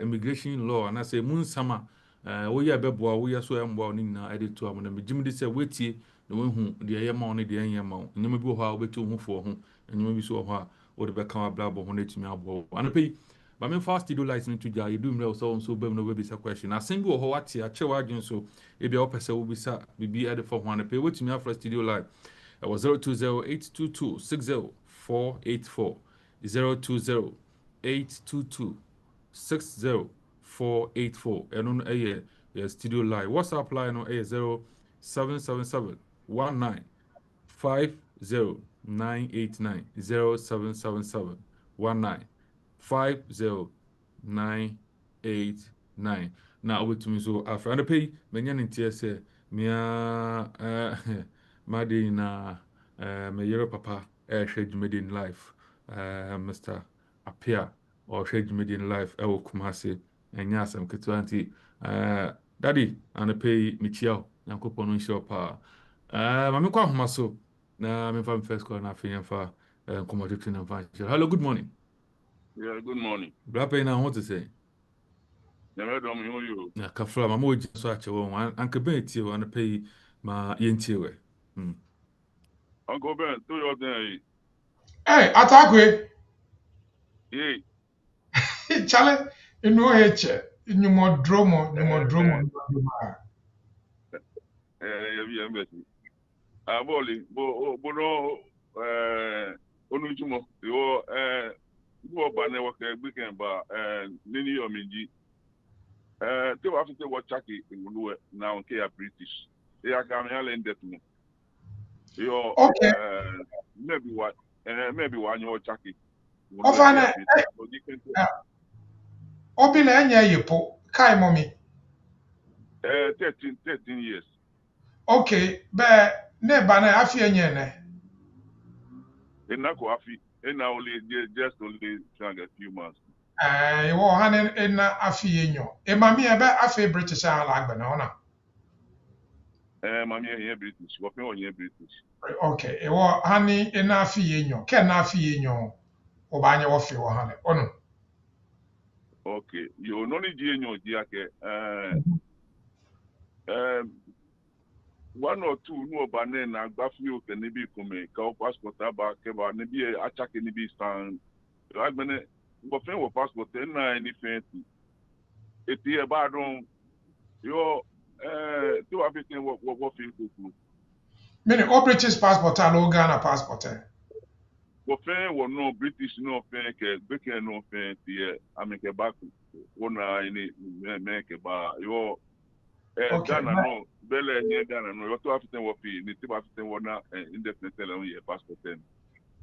immigration law. And I say Moon Summer. We are bebo, we are so warning now. Added to them. Jimmy said, wait here, the one who the air money, the air amount. And you may be how we to move for home, and you may be so hard or the back of blabber who need to me about. And pay. But me fast do license to you do me so be no be question. I send you what ya chewa so if you person will be sa be added for one pay which me first studio live. It was 020-822-60484 020-822-60484 and on a studio live. WhatsApp line on a 0777-19-50989 0777-19-50989. Now over to me so after and pay many in TSA mea Madina my year papa shade in life Mr. Appear or shade in life Kumasi and yasam Ketuanti daddy and pay Michio Yankopon show pa Mammy Maso na me from first call na fin for commodity and financial. Hello, good morning. Yeah, good morning. Blappy now what to say? Never done you. Yeah, Kafla, my mood just watch your own and Kabet you and pay my yentiwe. Uncle Ben, do your day. Hey, Atakwe. Hey. Chale, in no heche, in your more dromo. Yeah, Aboli, Bono, Onujumo, your go by network weekend, but Nini or Minji. They have to say what Chucky in Mulu now, Kia British. They are coming in that me. Your maybe one your Chucky. Ofana obi na enye yipo kai mommy. 13 years. Okay, be neighbor na afi enye ne. And now coffee, and now only just only a few months. Wo hanen na afi enyo. E mami ebe afi British ala agbe na ona. Mammy here British, working on here British. Okay, e wo hani na afi enyo. Ken na afi enyo. Obanye wo fi wo hane. Ono. Okay, you no need in your jacket. One or two no banana and Gaffio can be come cow passport about Keba, maybe a check in the beast and I've been a passport 10 anything. It's here bad on your do everything what you do. Many all British passport alo Ghana passport. What fan will no British no fan, Becker no fan, I make a back one any make a bar. Your Okay. Ghana no, Bella near Ghana no, you're too often what fee, Native African one indefinite on your passport then.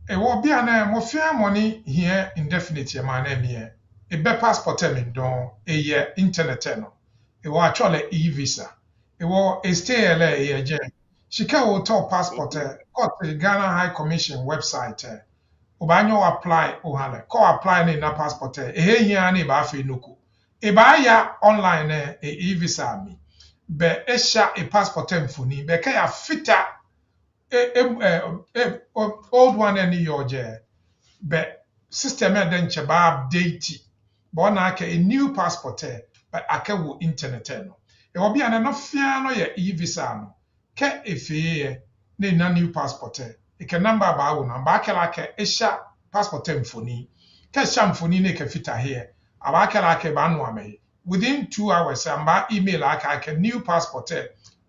E wo bia na mo fia money here indefinite ma na mi e. E be passport mi don e ye internet no. E wo actually e-visa. E wo e stay ele e ye je. Shika wo to passport court Ghana High Commission website obanyo apply o hale. Ko apply ni na passport e he hia na e ba fe nuku. E ba ya online e-visa mi. Be e sha e passport mfuni be ka ya fita old one any your but system then cheba update but na aka a new passport but aka wo internet no e obi an no fia no ye e-visa no ke efie na new passport e ke number ba wo na ba aka e sha passport mfoni ke sha mfoni na ke fita here aba aka ba no ame within 2 hours amba email aka new passport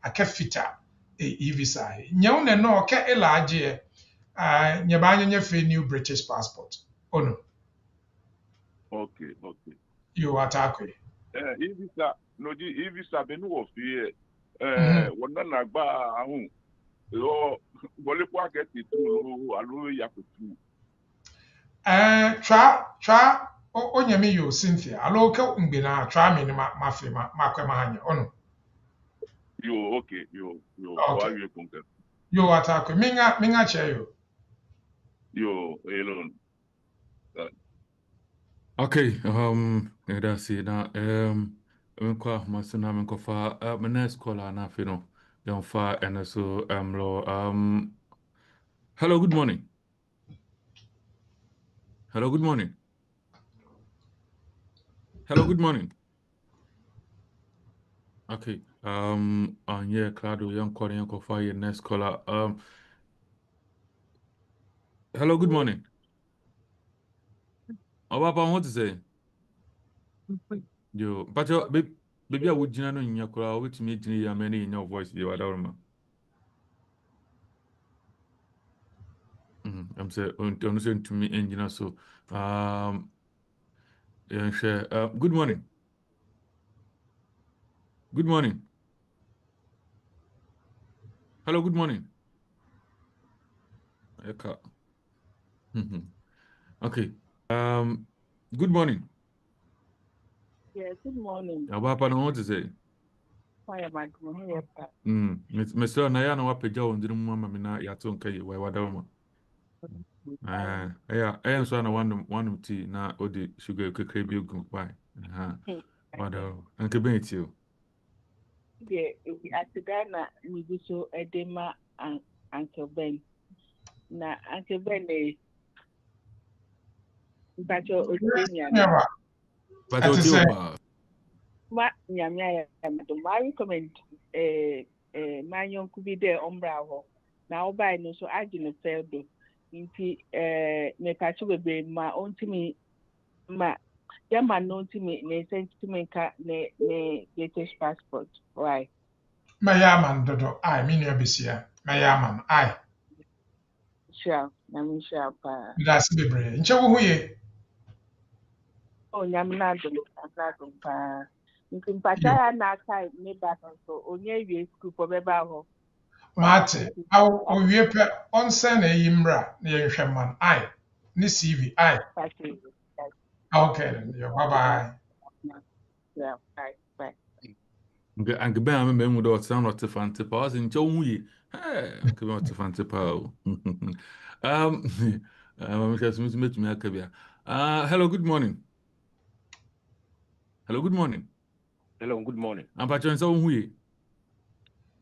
aka fita e-visa nyawo na no ke elaje nyabanye nye new British passport ono Okay. you atakwe E-visa, no, e-visa, Benu of here, one na ba ahun. Yo, Bolipwa get it through, Alu Yakutu. twa onyame yo Cynthia alo ka mgbe na twa me ni mafe makwema hanya ono Yo, okay, yo, okay why you conquer? you atakwe minga che yo Yo, alone. Okay, that's it. Now, my next caller, now, you know, don't far and so, hello, good morning. Hello, good morning. Hello, good morning. Okay, yeah, Claudio, young calling, young fire, your next caller. Hello, good morning. Oh, Papa, what to say? Yo, but your baby, I would you know in your crowd, which made me many in your voice, you are down. I'm saying, to me, engineer, so, yeah, share. Good morning. Good morning. Hello, good morning. Okay. Good morning. Yeah, good morning. Papa, no what to say? Why am I going here? Mr. Nayana Wapeja on the mama mina yaton kay why wadama. I am so one of tea na odi sugar could crave you goodbye. Whatever. And can be you. Yeah, at the Ghana, we do so edema and Uncle Ben. Na Uncle Ben is but your opinion. But That is Ma nyamia my recommend my young could be there umbrella. Now by no so I didn't fail do. Inti me catch be my own to me ma ya man no to me ne sent to me ne British passport. Why? Mayaman dodo I mean your besia Mayaman I Sure, na me sure pa. that's bebre nche wo hu ye Oh, nyamna do pa. Nti mpacha yo ya na aka me back so onye wie school for beba ho. mate aw owie pe onse na yimra na yenhwe man I Ni CV. Aye. Okay then. Yeah, bye-bye. Yeah, bye. Bye. Anke ben ame me mu do sound not fante pa o nche hu yi anke ben not fante pa o I'm just metumi aka bia hello good morning Hello, good morning. am pa chon so hu yi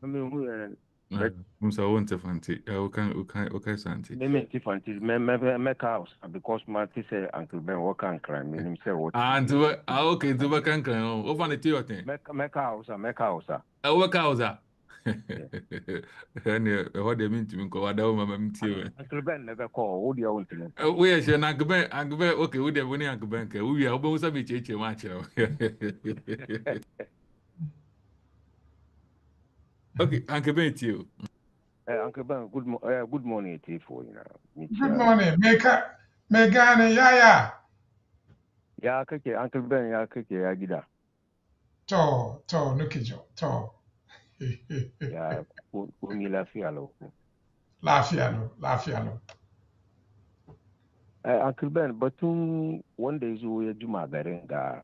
I mean, I'm so won't fante okay santi me different is me house because my teacher Uncle Ben work and crime. Me him say what? Okay to ba kan kan o fa ne ti o ten me house. o ka o za ene ho de mi ntimi ko wada o mama mi ti o Uncle Ben never call. Who do you want to know? we are sure Anke Ben okay we dey we Anke Ben ke we are obo sabi cheche ma chere okay Anke Ben ti o Uncle Ben, good morning to you for you know. Good morning. Megane yaya. Yeah, keke Uncle Ben, yeah keke ya gida. To nukijo. To. Yeah, uni lafia lo. Lafiya no. Uncle Ben, but one day you will do my berenga.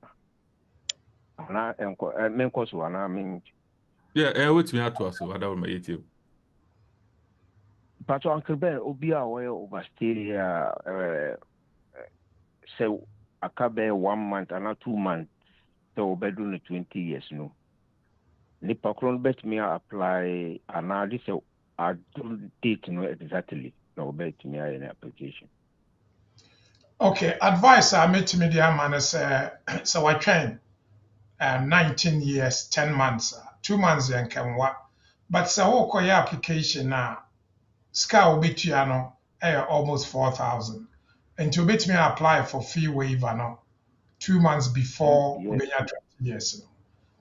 Ana enko so ana min. yeah wait me ato aso wada o ma yeti o But Uncle Ben, obi a we overstay say akabe 1 month and 2 months so bedroom 20 years no nipa kron bet me apply and this I don't date no exactly no bet me an application. Okay, advice I made to me the man is so I train 19 years, 10 months, 2 months and can work. But so your application now, ska will be no almost 4,000. And to bet me apply for fee waiver no 2 months before Yes. obenya 20 years. No.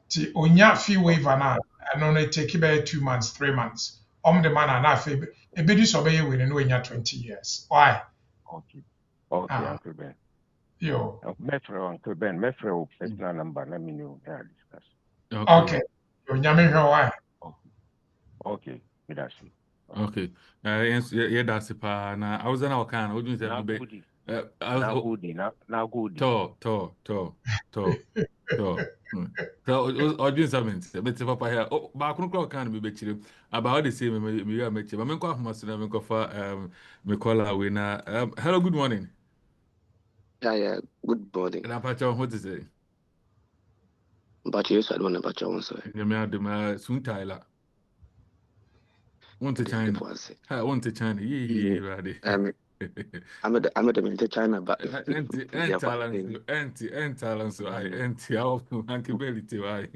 Ti onya fee waiver na and only take about 2 months, 3 months. The man na fe e be do so be we no onya 20 years. Why? Okay Ah, Uncle Ben. yo. Metro Uncle Ben, Metro personal number, let me know. Yeah, discuss. Okay. Yo nyame hwe why? Okay, that's it. okay yeah that's pa na I was na o kan o dun se Now be goodie. I was Now goodie. to so o dun se me te papa here ba kun ko kan me be chire about the same me ya me chire me ko afuma so na me ko fa me call away na hello good morning Yeah, good morning. na pa cho what to say But yes, I don't know about your answer. me adema sun taila want to China ha want to China ye ready I'm at the China, but anti talent so I anti our bankability why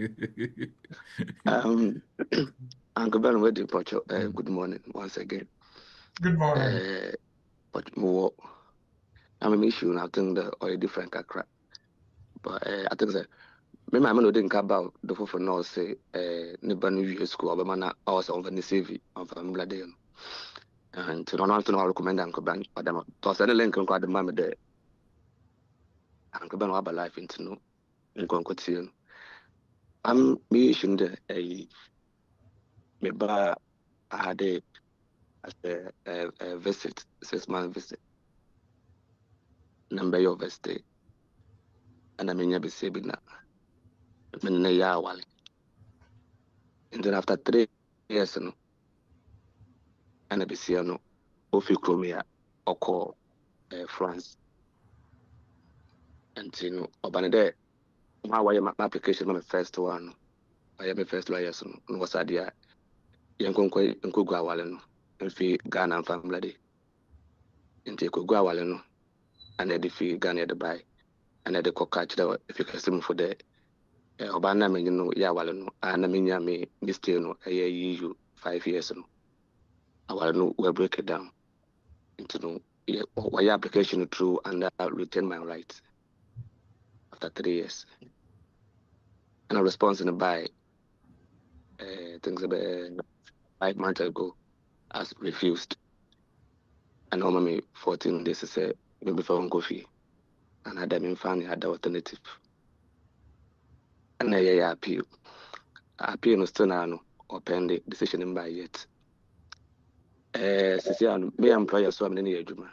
Uncle Ben waiting for you. Good morning once again. Good morning. But more, I'm a issue. I think the or different crack. But I think that maybe I'm not doing about the for now say never new school. But man, I was on the CV of Mladeo. And to know to recommend Uncle Ben, but I'm to send a link and quite the mamma there. Uncle Ben have a life into no in conclusion. I'm mission a maybe I had a visit, 6 month visit. Number your visit, and I mean you be saving that. I mean ya wali. And then after 3 years no, and I be see no, Ofi Chromia or call France. And you know, about there, how I my application my first one. I am my first lawyer so no was idea. Yanko go awale no. Mfi Ghana and family day. Nti ko go awale no. And I fi Ghana the buy. And I the ko catch the if you can see me for the ọba na me no ya awale no na me nya me stay no you 5 years no awale no we break it down into no why application through and retain my rights after 3 years and a response in by things about 5 months ago as refused and now me 14 days to say maybe for coffee and I didn't find other alternative and I appeal no still now or pending decision in by yet me employer so I'm in the adwuma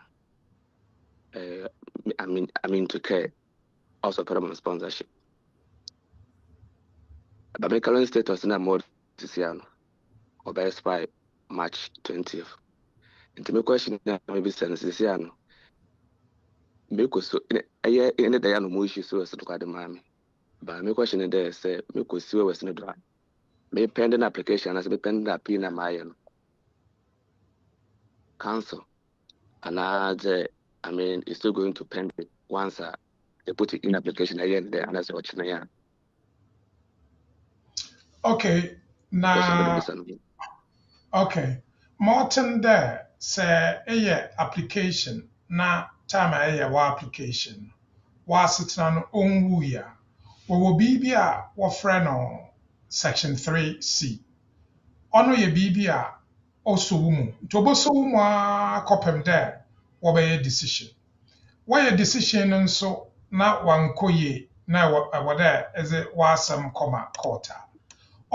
I mean to care also permanent sponsorship. But my current status in a mode this year or best by March 20th. And to my question maybe sense this year no. Make so in the day no more issues so as to the mommy. But my question there say me ko see we no dry. Me pending application as me pending appeal na my council. And I mean it's still going to pend it once they put it in application again there and that's what you Okay, question about na this and okay. Martin there say application na time wa application. Wa setna no onwu ya. Wo bibi a wo frɛ no section 3C. Ono ye bibi a oso wo mu. Nti oboso wo mu a kɔpem dɛ wɔbɛyɛ decision. Wɔyɛ decision no nso na wankɔ yie na ɛwɔ dɛ ɛdze w'asɛm kɔma court a.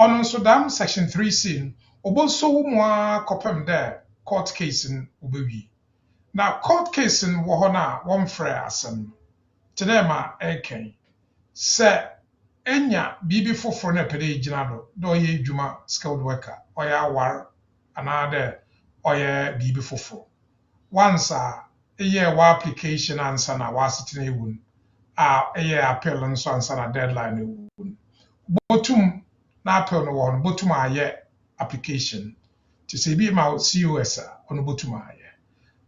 Ɔno nso dam section 3C no oboso wo mu a kɔpem dɛ court case no wobɛwie. Na court case no wɔ hɔ no a wɔmfrɛ asɛm no. Te dɛ ma ɛkɛn. Sɛ enya biribi foforɔ na ɛpɛ dɛ egyina do dɛ ɔyɛ adwuma skilled worker ɔyɛ aware anaa dɛ ɔyɛ biribi foforɔ once a ɛyɛ wɔ application ansa na wɔasetena ewu no a ɛyɛ appeal nso ansa na deadline ewu no botum na appeal no wɔ no botum ayɛ application te sɛ ebi ma COS a ɔno botum ayɛ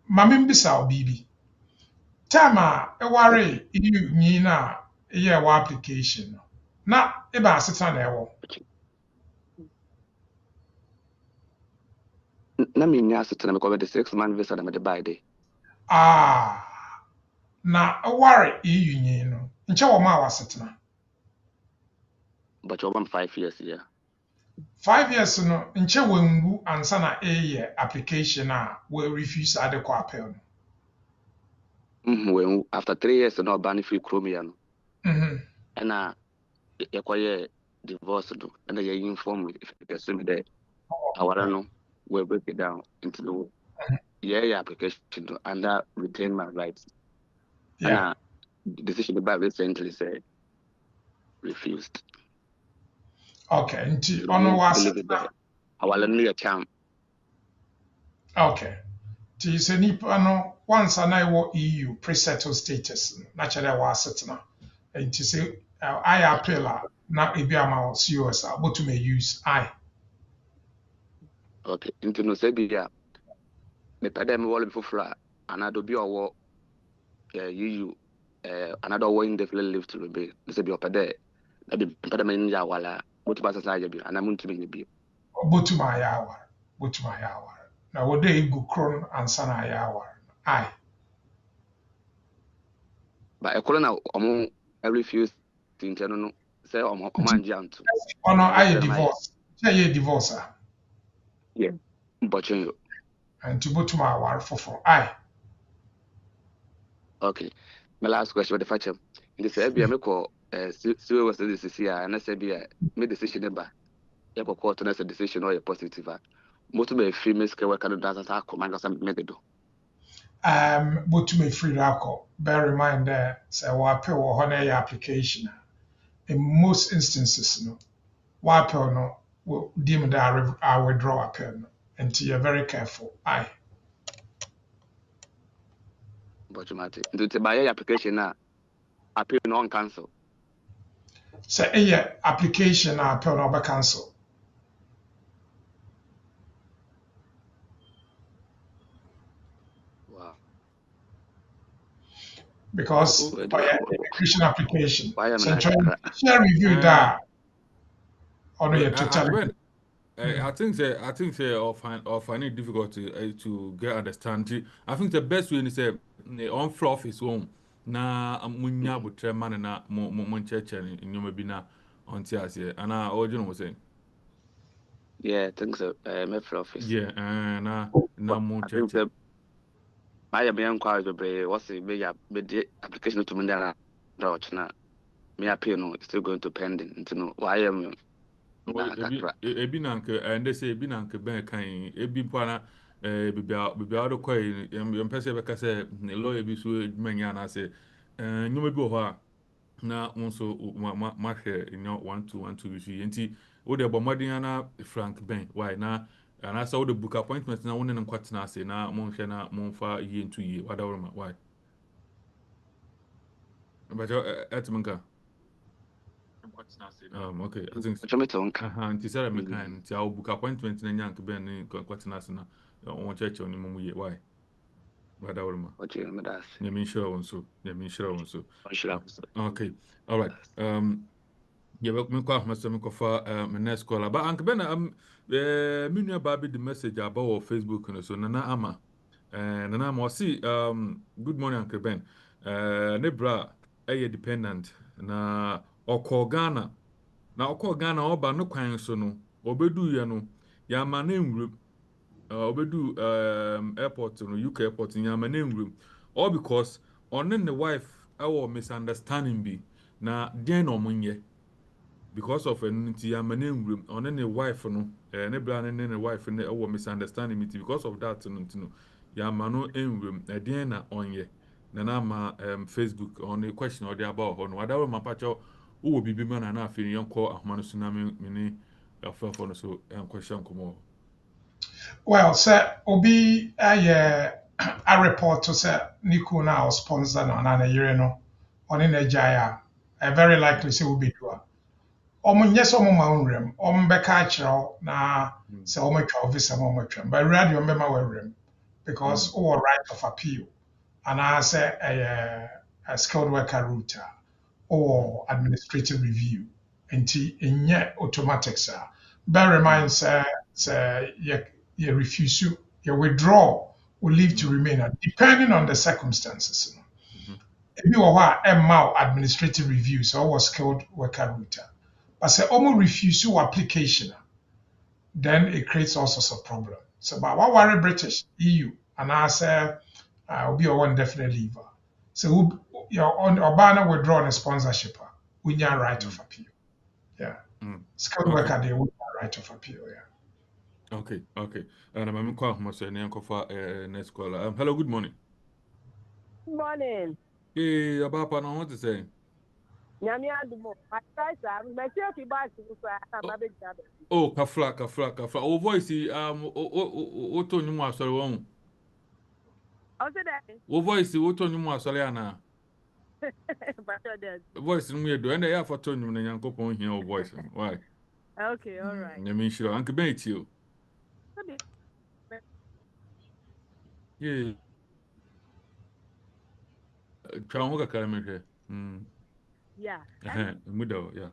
maame mbisa wo biribi time a ɛware EU nyi na ɛyɛ wɔ application no na eba asetena na ɛwɔ. na me nya asetena me kɔ the 6-month visa na me de buy day. Na ɛware EU nyi no nkyɛ wɔ ma wasetena. But you're 5 years here. 5 years no nkyɛ wɔnwu ansa na ɛyɛ application a wɔ refuse adekɔ appeal no. When after 3 years no ban free chromia no. And yɛkɔyɛ divorce no and you inform me if you assume that our no will break it down into the application and that retain my rights. Yeah. And the decision about recently said refused. Okay, nti ɔno wasetena. Our new champ. Okay. Nti sɛ nipa no once na ɛwɔ EU pre-settled status na kyerɛ wasetena. Nti sɛ I appeal a na ebi ama wo COS a botum use I. Okay, into no say be me pɛ dɛ me wɔle foforɔ a anado bi ɔwɔ EU another one indefinitely leave to remain. This be up there. Maybe pɛ dɛ me nya wala botum asasa ayɛ bi ana muntumi nyɛ bi. Botum ayɛ aware. Botum ayɛ aware. Na wɔde egu kron ansa na ayɛ aware. I. But ɛkoro na ɔmo refuse tinkyɛ no sɛ ɔmo angye anto. Ɔno ayɛ divorce. Kyɛ yɛ divorce a. Yeah. Mbɔkyɛn yo. Nti botum aware foforɔ. I. Okay. My last question with the fachem. In the Serbia me call still was the decision and I said be me decision eba. Ya ko court na decision or a positive. Most of the female scale work and dance as command us make do. Botum free akɔ. Bear in mind there sɛ wɔapɛ wɔ hɔ na ɛyɛ application a. In most instances no wɔapɛ no will deem that I withdraw appeal no. Nti you're very careful. I. But you might do to buy application now. Appeal non cancel. Sɛ ɛyɛ application a appeal no ɔbɛ cancel. Wow. Because immigration application. Share review that. Or no, totally. I think or finding it difficult to get understanding. I think the best way is on floor of his own. Na munya butre man na mo church and you be na on tears here. And I original was saying. Yeah, I think so. My office. Yeah, na mo church. My be inquiry what's the application to Mandela Dodge na me appeal no still going to pending to know why am Ebi nanke and they say ebi nanke ben kan ebi pana bibia do koi yam pese be ka say lawyer bi so manya na say nyoma bi ho a na also ma hwe nyo 1 2 bi so enti wo de bo modern na Frank Ben why na and so the book appointment na won ne kwatena say na mo hwe na mo fa ye ntu ye wadawroma why but etmenka okay I think anti Sarah me kan nti I book appointment na nyank Ben ne kwatena say na on church on mu ye why wadawroma yeah me sure one so okay all right yeah, me kwa me kofa me next call but ank ben me nua ba bi the message about Facebook no so nana ama nana ama see good morning Uncle Ben ne bra dependent na okọ Ghana oba no kwan so no obedu ye no ya ma na nwurum obedu airport no UK airport ya ma na nwurum all because on the wife our misunderstanding bi na den no munye because of nti amane nwurum on ne wife no ne bra ne wife ne misunderstanding me because of that no ya mano nwurum den na onye na ma Facebook on the question or about ho no wadawo mapacho wo bibi ma na afiri yonko ahoma no sunami me afafo no so question komo Well, sir, Obi, I report to say Niku now sponsor no na yere no on in Jaya. I very likely say Obi do. Nyɛ sɛ ɔmo ma nwuram ɔmo bɛka akyerɛw na sɛ ɔmo atwa visa ma ɔmo atwam but radio ɔmo bɛma wɔawuram because ɔwɔ right of appeal anaasɛ a skilled worker route or administrative review nti ɛnyɛ automatic saa bear in mind sɛ yɛ refuse yɛ withdraw or leave to remain depending on the circumstances no ebi wɔ hɔ a ɛmma administrative review sɛ ɔwɔ skilled worker route but say almost refuse your application, then it creates all sorts of problems. So, but what worry British EU and I say will be a one definite leaver. So, you're on Obama withdraw a sponsorship. We need a right of appeal. Yeah, skilled worker they would have right of appeal. Yeah. Okay. And I'm going to next caller. Hello, good morning. Good morning. Hey, Abapa, I want to say. Oh, kafla. Oh, voice, oto nyumu asori won. Oh, voice, oto nyumu asori ana. Voice numu yedo. Ende ya foto nyumu na Nyankopon hia o voice. Why? Okay, all right. Nyame shiro. Anke ben iti o. Yeah. Twa ho kakara me hwe. Yeah. Mudo, yeah.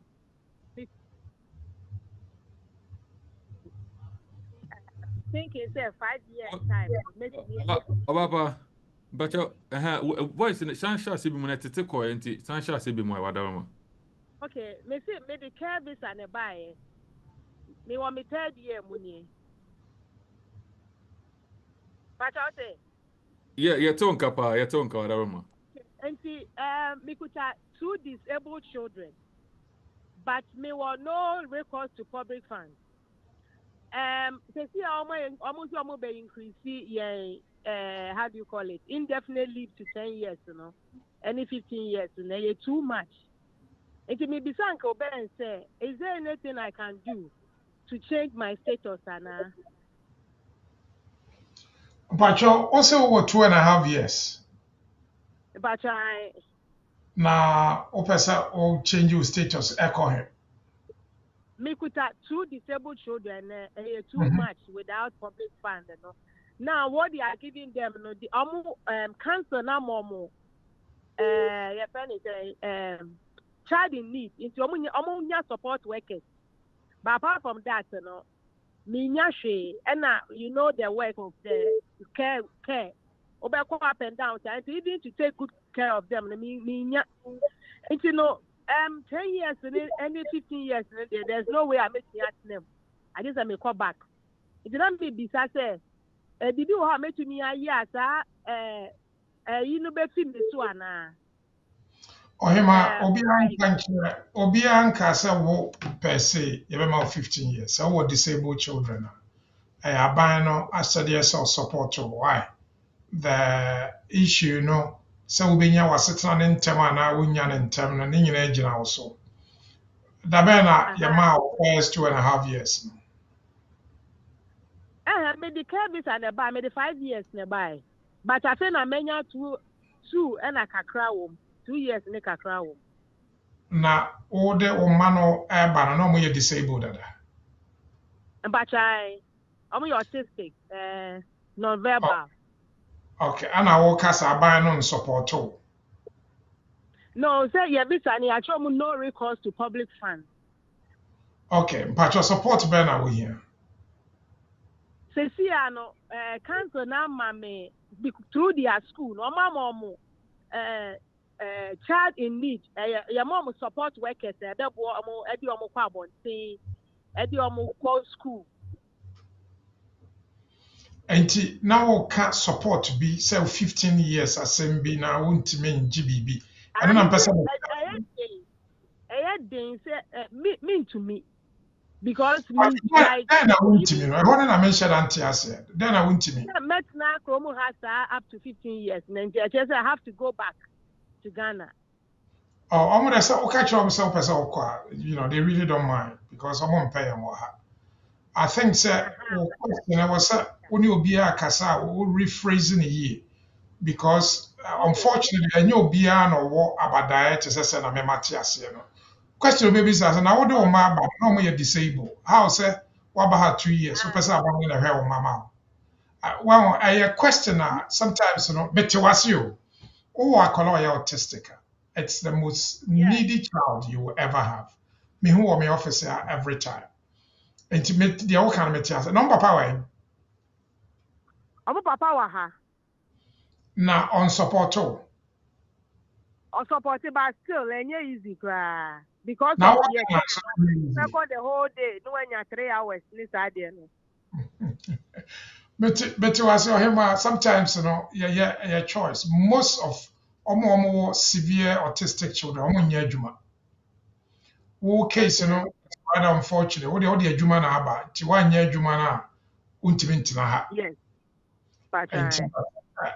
Think it's a 5 year time. Papa, but voice in Sansha Sibi Munetite ko enti Sansha Sibi mo wadama. Okay, me say me the care visa ne buy. Me want me 3rd year money. But I say yeah, tonka wadama. Enti me could have 2 disabled children. But me want no recourse to public funds. They see almost be increase how do you call it? Indefinite leave to 10 years, you know. Any 15 years, you know, you're too much. It may be Sanko Ben say, is there anything I can do to change my status, Anna? But you also over 2.5 years. But I Now, opesa or change your status, echo him. Me could have 2 disabled children, too much without public fund, you know. Now, what they are giving them, you know, the cancer now more, child in need, into omunya support workers. But apart from that, you know, minyashe, and you know the work of the care, obeko up and down, and even to take good care of them, minya, and you know. 10 years and 15 years, there's no way I make them. I just may call back. It didn't be besides did you have met me a year, you know, between the two and Ohima, Obianka say wo per se, you 15 years. So what disabled children. aban no ahyɛdeɛ sɛ ɔsupport why the issue no sɛ wobɛnya w'asetena ne ntɛm anaa wonya ne ntɛm no ne nyinaa gyina wo so da bɛn na yɛmaa wo first 2.5 years no me the care visa ne buy me the 5 years ne buy but I say na menya two and a kakra wom 2 years ne kakra wom na wode wo mma no ɛba no na ɔmo yɛ disabled dada but I'm autistic non-verbal okay ana woka sɛ aban no nsupport wo no say yeah visa ne actually no recourse to public funds okay mpatwɛ support bɛn na wohia say see no council na ma me through their school no mama child in need your mom support workers e be bo omo e di omo kwa abonten e di omo call school nti na woka support bi sɛ 15 years asɛm bi na wontumi ngye biribi ɛno na mpɛ sɛ den say me to me because me like then na wontumi no ɛhɔ ne na menhyɛ da nte aseɛ then na wontumi met na kromo has up to 15 years and I have to go back to Ghana. ɔmo dɛ sɛ woka kyerɛ ɔmo sɛ wopɛ sɛ wokɔ a you know they really don't mind because ɔmo mpɛ yɛn wɔ ha I think sɛ wo question ɛwɔ sɛ wo ne obiara kasa a wo rephrase ne yie because unfortunately ɛnyɛ obiara na ɔwɔ abadaeɛ te sɛ na mema te aseɛ no question obi bisa sɛ na wode wo mma aba na ɔmo yɛ disabled how sɛ waba ha 2 years wopɛ sɛ aba no na hwɛ wo mma ma wo well ɛyɛ question a sometimes no mete wase o wowɔ akwadaa a ɔyɛ autistic a it's the most needy child you will ever have mehu wɔ me office a every time nti deɛ woka no mete ase na ɔmo papa wɔ Omo papa wa ha na unsupport wo or support but still enye easy cry because na of what the whole day no when you 3 hours this idea no But was your sometimes your choice. Most of omo severe autistic children, omo nya adwuma. Wo case no rather unfortunate. Wo de adwuma na aba, ti wa nya adwuma na untimi ntina ha. Yes. But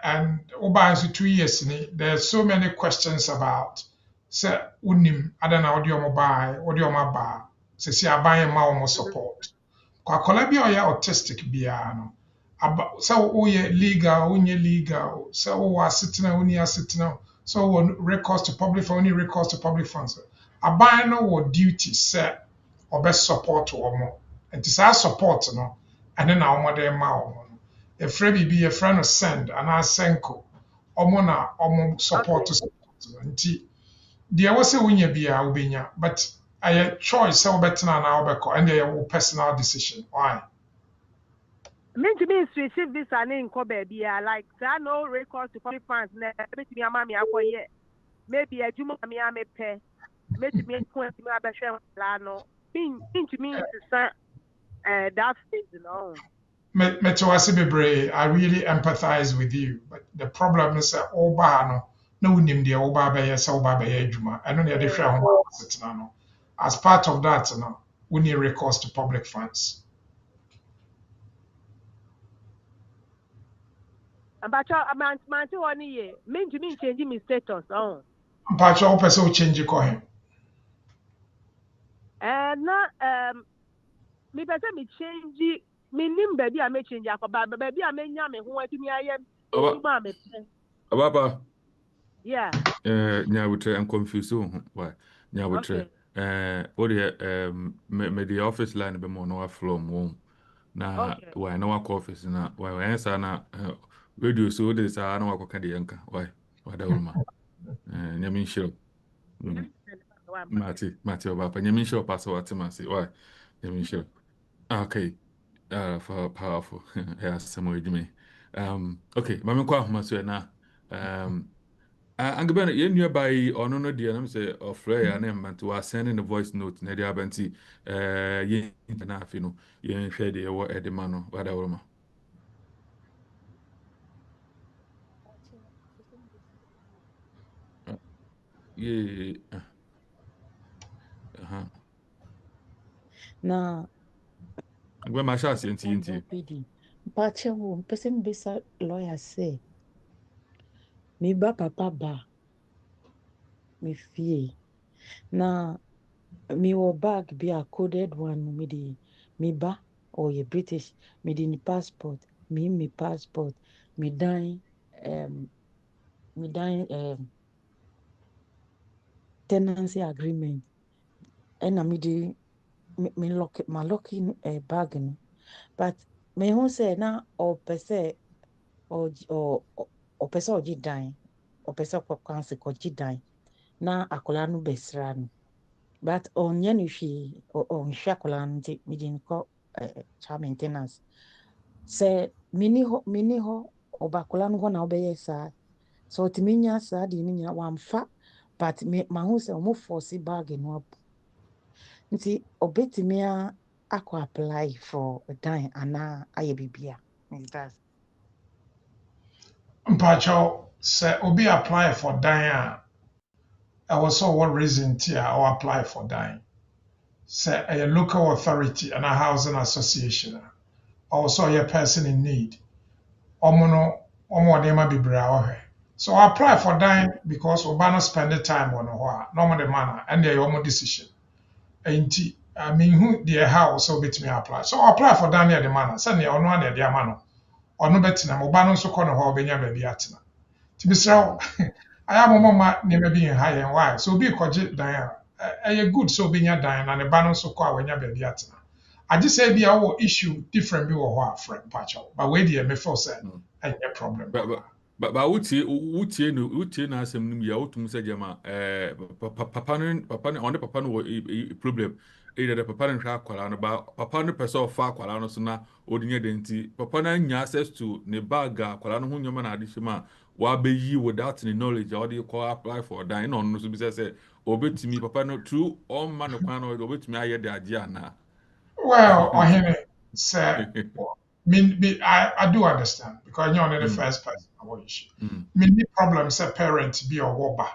And over 2 years ni, there's so many questions about say unim adana odi omo bai, odi omo ba. Se si aban ma omo support. Kwakola bi a ɔyɛ autistic biara no sɛ woyɛ legal wonyɛ legal sɛ wowɔ asetena wonni asetena sɛ wowɔ recourse to public funds wonni recourse to public funds aban no wɔ duty sɛ ɔbɛ support wɔn nti saa support no ɛne na wɔde ma wɔn no efrɛ biribi yɛfrɛ no send anaa senko wɔn na wɔn support no nti deɛ ɛwɔ sɛ wonya biara wobɛnya but ɛyɛ choice sɛ wobɛtena anaa wobɛkɔ ɛne ɛyɛ wo personal decision why. mean to me switch visa ne nko baby like say no recourse to public funds na me to me ama me akoye maybe adwuma me amepe me to me ko me abehwe la no mean to me that phase no Metewase bebree, I really empathize with you, but the problem is that oba no na wonim deɛ woba bɛyɛ sɛ woba bɛyɛ adwuma ɛno na yɛde hwɛ ho asetena no as part of that no we need recourse to public funds. but man one year mean to me change my status Mpakyɛ wopɛ sɛ wo change kɔ he na me pese me change me nim baby a me change akoba baby a me nya me ho atumi ayɛ adwuma me pɛ Ababa. yeah Nyabutre, I'm confused. Why? Nyabutre. What me the office line be more no from home. Na why no work office na why answer na radio so this I no work kan yanka. Why da ulma. Nyamin show. Mati Obapa. Nyamin show pass what masi. Why? Nyamin show. Okay. For powerful. Yes, some way me. Okay, mama kwa maso na Angabana, you nearby or no, dear, I'm say of Freya and to us sending a voice note, Nadia Banti, ye enough, you know, ye ain't fed or at the mano, whatever. Yeah, na Where my shas into. PD. But you person be lawyer say me ba papa ba me fee. Na me wo bag be a coded one me ba or ye British me di ni passport me passport me dine tenancy agreement and me di me lock my locking bag no but me who say na or per se or person oji dan or person kwa kwanse koji dan na akola no besra no but onye no hwe on hwe akola no nti me di nko child maintenance say mini ho obakola no ho na obeye sa so timinya sa di ni nya wamfa but me ma hu say omo force bag no up nti obetimi akọ apply for a dan ana aye bibia that's Mpacho say obi apply for dan I was so what reason tia or apply for dan. Say a local authority and a housing association or so a person in need. Omono omo nema bibra. So I apply for dan because Obama spend the time on normal the manner and their own decision. Enti I mean who the house so bit me apply. So I apply for dan near the manner. Send the ono near the mano. Ono betina Obama so kono ho benya baby atina. Tibisra I am mama never being high and why. So be koji dan a good so benya dan and the banon so kwa wenya baby atina. I just say be our issue different be or friend patcho. But where the me for say any problem. But utie na asem nim ya utum se jama papa no papa no problem either the papa no hwa akwala no ba papa no person of akwala no so na odinya denti papa na nya access to ne bag akwala no ho nyoma na ade shima wa be yi without the knowledge or the call apply for dan no no so bi say obetimi papa no true all man no kwan no obetimi aye de age ana. Well, say I do understand because you're not the first person I want issue. Many problems say parents be a woba.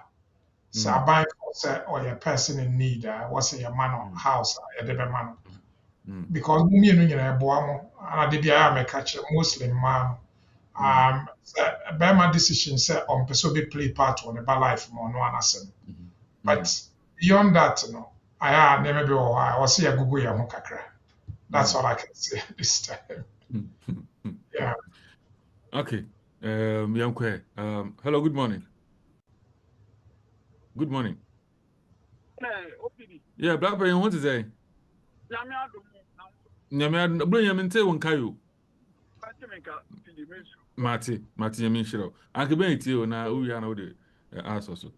So I buy for say or a person in need, what's a man or house, a debe man. Because me and you know boamo and I did be catch a Muslim man. By my decision say on person be play part on about life more no answer. But beyond that, I never be I was see a Google ya kakra. That's all I can say this time. Yeah. Okay. Hello, good morning. Good morning. Yeah, Blackberry, what to say? Nyame bro nyame won kayo. Mati nyame shiro. Anke ben tie o na o wi na o de aso so.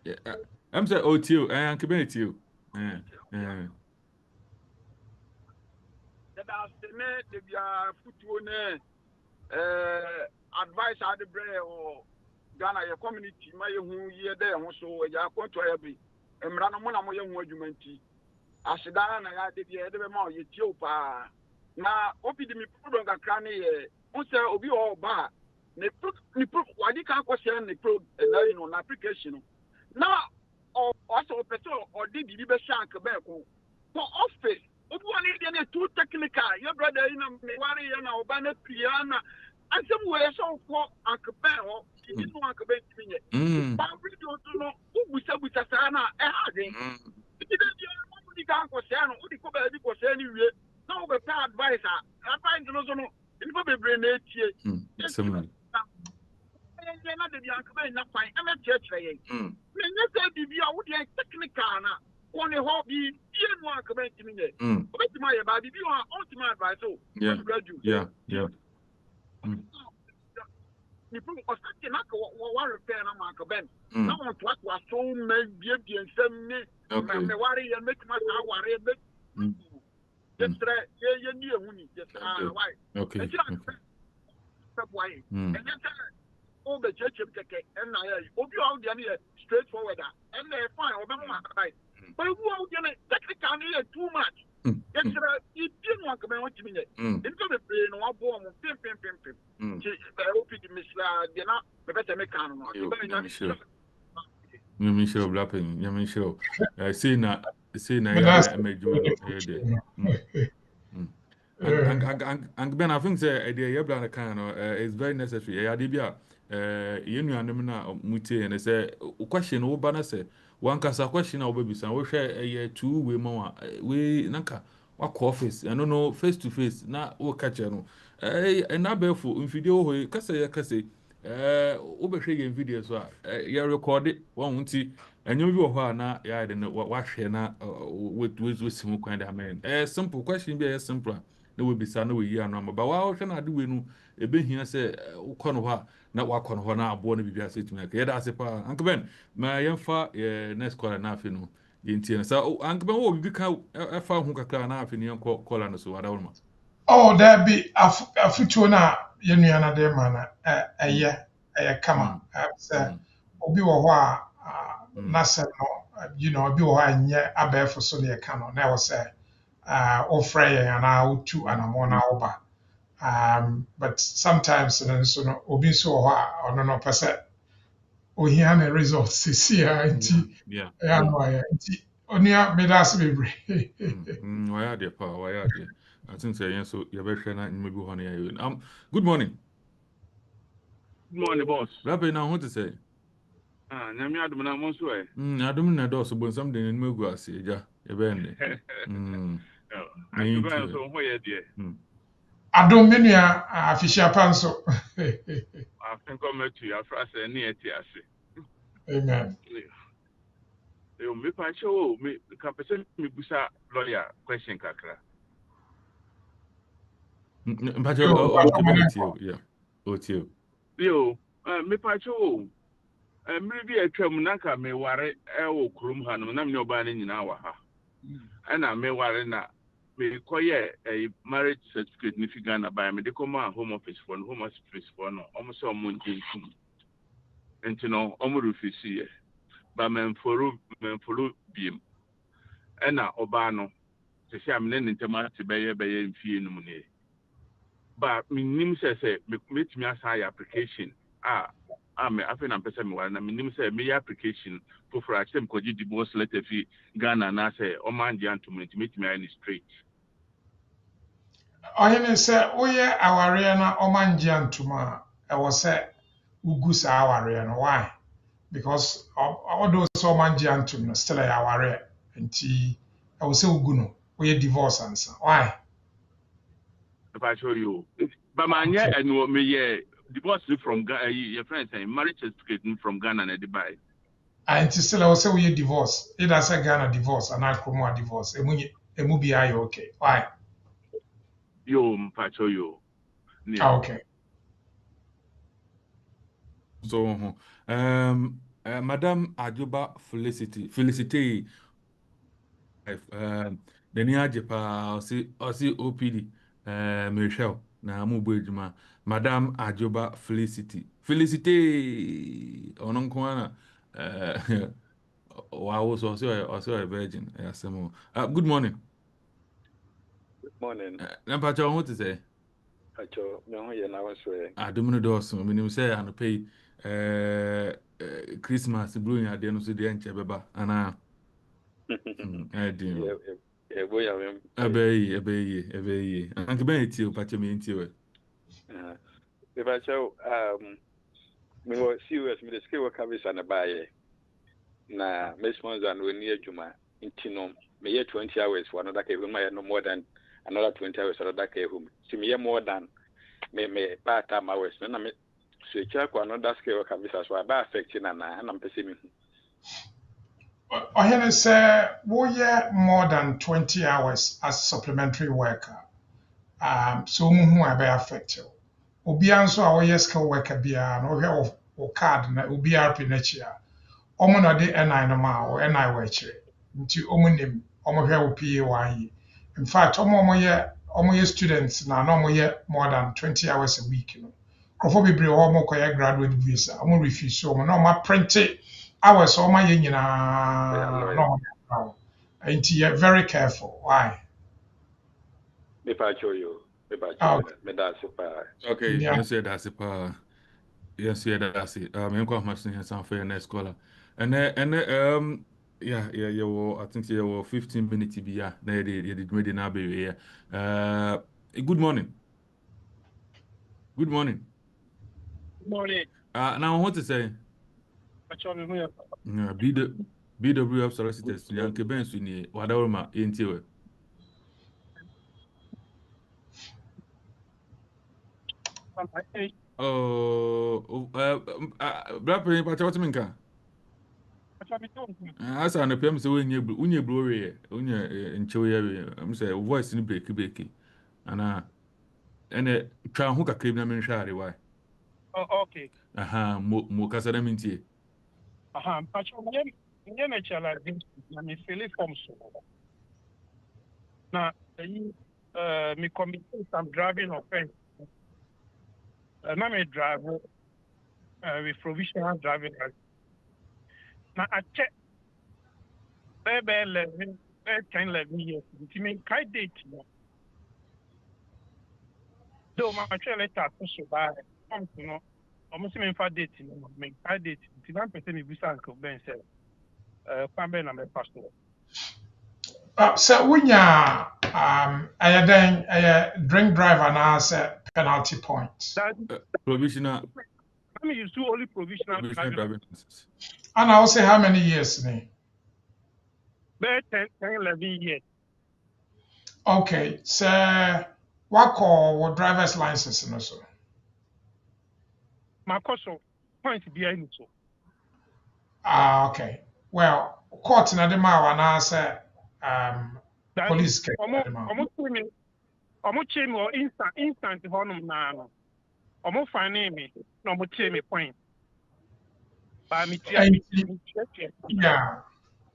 Yeah, I'm say o tie o anke ben tie o. Advice at the bread or Ghana your community my who year there so ya konto ebi emra no na mo ye hu adwumanti asedana na ya de ye de be ma ye tie pa na obi de mi problem kakra ne ye unse obi o ba ne wadi kan ko share ne pro na you know na application na o so petrol or di bi be shank be ko for office obi wani de ne too technical your brother you know me wari ya na oba na piana and some way so for akbel it is one akbel tinye but video to no busa sana e hadin it is the kan ko say no odi ko ba di ko say ni wie na o be advice advice no so no ni ko be bre na etie similar na de bi akbel na fine am church ye me nya say bi a wo de technical na on a hobby ye no akbel tinye o be ti ma ye ba bi o ultimate advice so yeah ni pro osati na ko wa repair na ma ka ben na won to akwa so me bie nsem ni me ware ye make ma sa ware be yetre ye ni ehu ni why okay and then all the church keke and na ye obi out there ni straightforward and they fine obi ma right but who out there technical ni too much yetre it didn't want to be what you mean into the brain no abo mo pim ti opi di misla de na be better make kan no Nyame show blapping. Nyame show. Say na But ya that's medjuma no de. And Ben, I think say the yebla kind is very necessary. Yeah, debia you nuanom na mutie and say question wo ba na say one kasa question na obebisa wo hwe two way ma we nanka wakọ office I don't know face to face na wo catch no na befo mfidie wo hoye kasa ya kasa wo be hwe ye video so ya record one nti enyom bi wo ho na ya de no wa hwe na we simu kwan da amen simple question be simple na we bisa na we yi anu ama ba wa hwe na ade we nu ebehia se ukọ no ha na wakọ no ho na abo na bibia se tumi aka yeda ase pa Uncle Ben ma yemfa next caller na afi no yentie so Uncle Ben wo bibi ka afa ho kakra na afi ne yenko caller no so wada wo ma oh there be afutuo na ye nua na de ma na eye kama say obi wo ho a na se no you know obi wo ho anye abefo so ne ka no na wo say ofra ye na utu anamo na oba but sometimes so no obi so wo ho a ono no pese ohia na results see nti yeah no ya nti onia me da se bebre why there pa why there I think say yes so you better na maybe ho na ya good morning Good morning, boss. Rabbi na ho to say Nyame adom na mo so adom na do so bon sam de ni magu ase eja e be nde I go so ho ye de adom me nua afishia panso I think come to your first and eti ase amen yo me pa show me ka person me busa lawyer question kakra but okay me tio yeah tio yo me pa show me bi atwam na ka me ware wo krum ha no na me oba na nyina wa ha ana me ware na me koye a marriage certificate ni figa na ba me de koma home office for no omo so omo ntintum enti no omo refuse ye ba men follow biem ana oba no se sia me ne ntema te beye mfie num ne ba minim se me metimi asa ya application me afi na pesa me ware na minim se me ya application for accept ko divorce letter fi Ghana na se o man di antum ne metimi ay ni straight ohene se oye aware na omanje antuma e wo se ugu sa aware no why because although so omanje antum no still ya aware nti e wo se ugu no oye divorce ansa why if I show you but man yeah and me yeah divorce from your friend saying marriage certificate from Ghana na Dubai nti still e wo se oye divorce either say Ghana divorce and akromo divorce emu bi ayo okay why yo mpacho yo yeah okay so Madam Ajoba Felicity the near Japa osi OPD Michelle na mu ejuma Madam Ajoba Felicity ononkwana wow so a virgin asemo good morning Morning. Nampacho what to say Pacho, me ho ye na waso e. Adumno doso minim say anope Christmas blue ya de no so de enche beba ana Yeah, boy am. Ebe. Anke ben eti o pacho me enti we. Me pacho me was serious me the skill work visa na baye. Na me sponsor no ni adwuma intino me ye 20 hours for another cave my no more than another 20 hours another cave home. See me more than me part time hours na me switch kwa another skill work visa so ba affecting na am pese me. Ohene say woyɛ more than 20 hours as supplementary worker. So muhu abe affect you. Obia nso a woyɛ skill worker biara na wohwɛ wo card na obia pe na chi a. Omo na de NI no ma wo NI wo akyire. Nti omo nim, omo hwɛ wo PA1. In fact, omo students na omo yɛ more than 20 hours a week no. Krofo bebree omo koyɛ graduate visa, omo refuse so omo na omo print hours ọma yɛ nyinaa no nti yɛ very careful why Me pacho yo me pacho me da super okay you said that's pa Yes, yeah, that's it. I'm quite much in some for your next caller. And yeah, I think you were 15 minutes to be yeah. They did ready now be here. Good morning. Good morning. Good morning. Now I want to say, be the BWF solicitors, Yankee Benson, whatever my into. Oh, Brapper, but what mean? As an PM, so when you blurry, when you enjoy, I'm saying, voice in breaky. And try hook a crib na menshari why. Oh, okay. Mo kasada mintie. Pacho, mwenye na chala na mi fili form so. Na, mi commit some driving offense. Na me drive with provisional driving license. Na, I check, 11 years. Nti me kai date no. Do ma chwe letter so ba. Come to no. Omo si me fa date no. Me kai date. Nti na pese mi bisa uncle Ben say. Kwambe na me pastor. So when you drink drive and answer penalty points. Provisional. I mean, you do only provisional driving license. And I will say how many years? Ne? 10, 11 years. Okay, so what call driver's license also? My course point behind it. Okay. Well, court in Adema and answer police case. Almost chain or instant honum now. Almost fine me. No more chain me point. By me, yeah.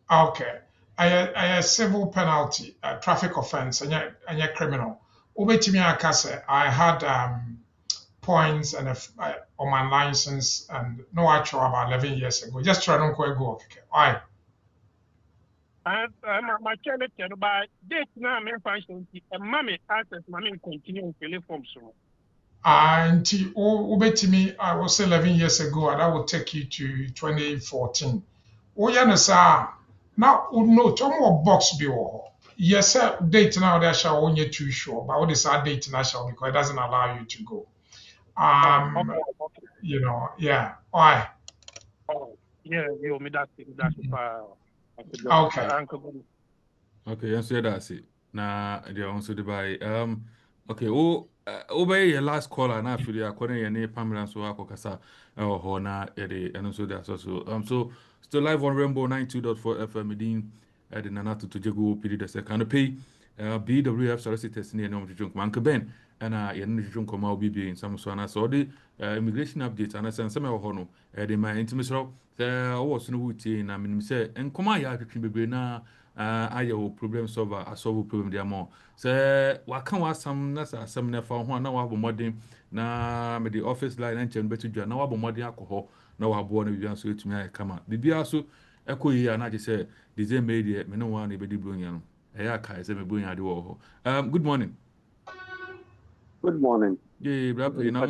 Okay. A civil penalty, a traffic offense, and a criminal. Ubetimi akase, I had points and on my license and no actual about 11 years ago. Just try to go. Why? And my child by date now, I'm function. And mommy access, mommy continue to fill form so. And ubetimi, I was 11 years ago, and that would take you to 2014. Oh, yeah, now, no, some box be yes, sir, date now that shall only too sure, but what is our date national because it doesn't allow you to go. Okay. You know, yeah. Why? Oh, yeah, you me that's it. Okay. Okay, yes, yeah, that's it. Now, they also the buy. Okay, obey your last caller now. Feel you calling your name Pamela so I kasa hona ede and also that's also so still live on Rainbow 92.4 FM din the Nanato to Jago PD the second pay BWF solicitors near no junk man Ben and yen junk come be in some so and so the immigration update and I send some hono the my intimacy there was no routine I mean say and come ya be na ayɛ problem solver asolve problem deɛ ma sɛ waka wasam na sɛ asɛm no fa ho a na wabɔ mmɔden na mede office line na nkyɛn no bɛto dwa na wabɔ mmɔden akɔ hɔ na waboɔ no biribiara nso ɛtumi ayɛ kama biribiara so ɛkɔ yie a na agye sɛ december yi deɛ me ne wa na ɛbɛdi buronya no ɛyɛ akae sɛ meburonya ade wɔ hɔ good morning. Good morning. Yeah, brapɛ na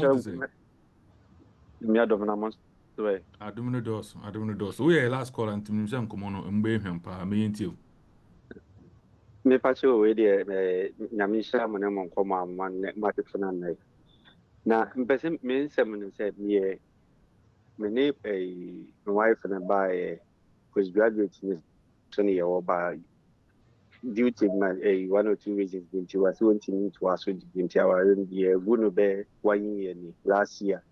mo te sɛ Adom no dɔɔso woyɛ last call ntim sɛ nkɔmmɔ no mbɛ hwɛm paa mɛyɛ ntio me pache we de nyame hya mo ne mo nkɔmɔ amma ne matete na nai na mpɛsɛ me nsɛm no sɛ me ne me wife na ba postgraduate ni so ne yɛwɔ ba due to my 1 or 2 reasons binti was want to need to aso binti our year gunu be 1 year ni last year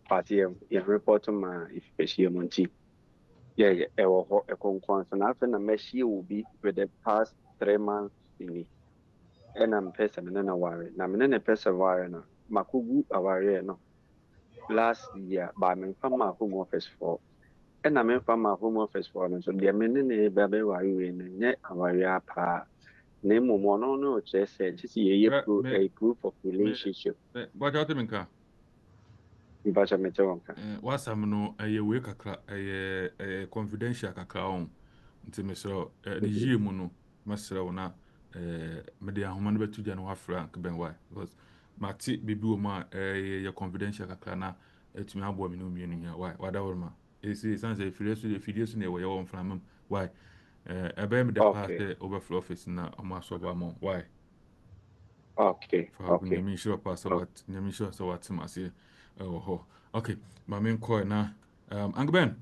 party in report ma if she monti yeah ɛwɔ hɔ ɛkɔnkɔn so na afɛ na mɛhyia will be with the past 3 months ni ɛna mpɛ sɛ mene na ware na mene ne pɛ sɛ ware no makogu awareɛ no last year ba memfa ma home office for ɛna memfa ma home office for no so deɛ mene ne bɛbɛware wei no nyɛ awareɛ paa na mmom ɔno no ɔkyerɛ sɛ nkyɛ sɛ yɛyɛ proof of relationship bɔgyɛ me nka mbakyɛ mete wɔ nka wasam no ɛyɛ wei kakra ɛyɛ confidential kakra ɔn nti mesrɛ ne yie mu no mesrɛ wo na mede ahoma no bɛto gya no wafra nkbɛn why because mate biribi wɔ mu a ɛyɛ confidential kakra na etumi aboa me no mmienu hia why wada wo ma esi sanse efidie so na ɛwɔ yɛwɔ mframa why ɛbɛyɛ me de paa Okay. sɛ wobɛfrɛ office na ɔmo asɔba mo why Okay. fa Okay. nyame nhyira paa sɛ wat nyame nhyira sɛ watem ase ɛwɔ hɔ okay ma menkɔɛ na angben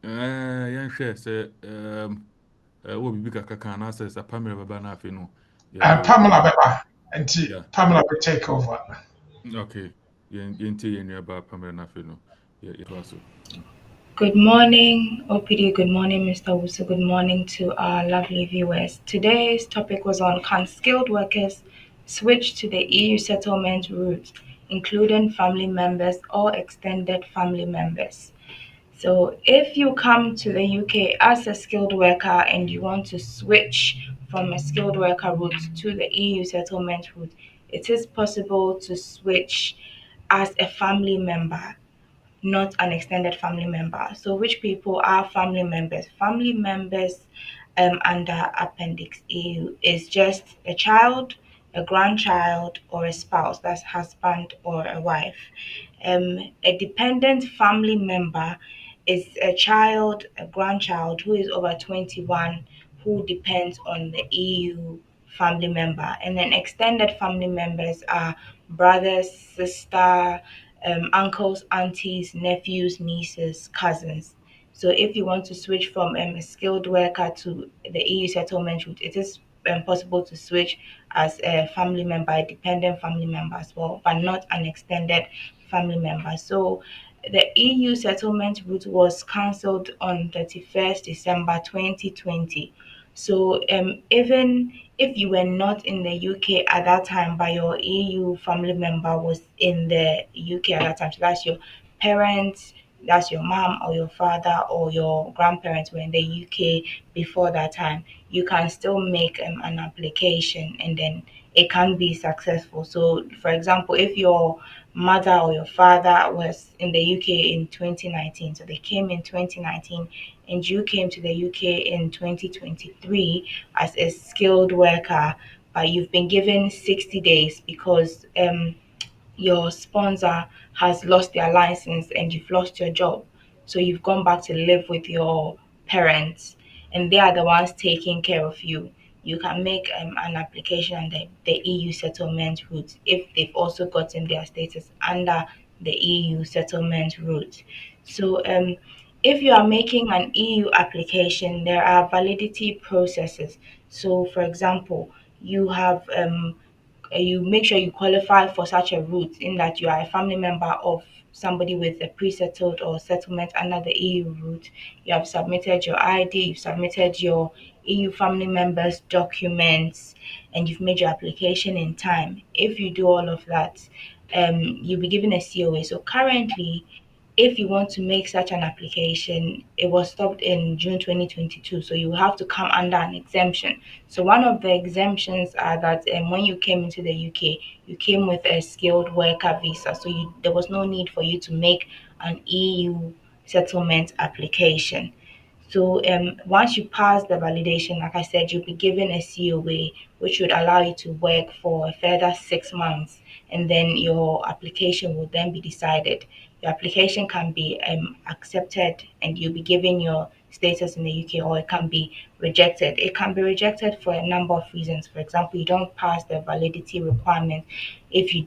yɛnhwɛ sɛ wɔ biribi kakra ka anaasɛ sɛ pamela bɛba no afei no Pamela Beba, and yeah. Pamela will take over. Okay. Yɛntie yɛn nuabaa Pamela no afei no yɛtoa so. Good morning, OPD. Good morning, Mr. Wusu. Good morning to our lovely viewers. Today's topic was on can skilled workers switch to the EU settlement route, including family members or extended family members. So, if you come to the UK as a skilled worker and you want to switch from a skilled worker route to the EU settlement route, it is possible to switch as a family member, not an extended family member. So, which people are family members? Family members under Appendix EU is just a child, a grandchild, or a spouse, that's husband or a wife. A dependent family member is a child, a grandchild who is over 21 who depends on the EU family member. And then extended family members are brothers, sister, uncles, aunties, nephews, nieces, cousins. So if you want to switch from a skilled worker to the EU settlement route, it is possible to switch as a family member, a dependent family member as well, but not an extended family member. So the EU settlement route was cancelled on 31st December 2020. So even if you were not in the UK at that time, but your EU family member was in the UK at that time, so that's your parents, that's your mom or your father or your grandparents were in the UK before that time, you can still make an application and then it can be successful. So, for example, if your mother or your father was in the UK in 2019, so they came in 2019 and you came to the UK in 2023 as a skilled worker, but you've been given 60 days because your sponsor has lost their license and you've lost your job. So you've gone back to live with your parents and they are the ones taking care of you. You can make an application under the EU settlement route if they've also gotten their status under the EU settlement route. So if you are making an EU application, there are validity processes. So, for example, you have you make sure you qualify for such a route in that you are a family member of somebody with a pre-settled or settlement under the EU route. You have submitted your ID, you've submitted your EU family members documents, and you've made your application in time. If you do all of that, you'll be given a COA. So currently, if you want to make such an application, it was stopped in June 2022. So you have to come under an exemption. So one of the exemptions are that when you came into the UK, you came with a skilled worker visa. So there was no need for you to make an EU settlement application. So once you pass the validation, like I said, you'll be given a COA, which would allow you to work for a further 6 months, and then your application will then be decided. Your application can be accepted, and you'll be given your status in the UK, or it can be rejected. It can be rejected for a number of reasons. For example, you don't pass the validity requirement. If you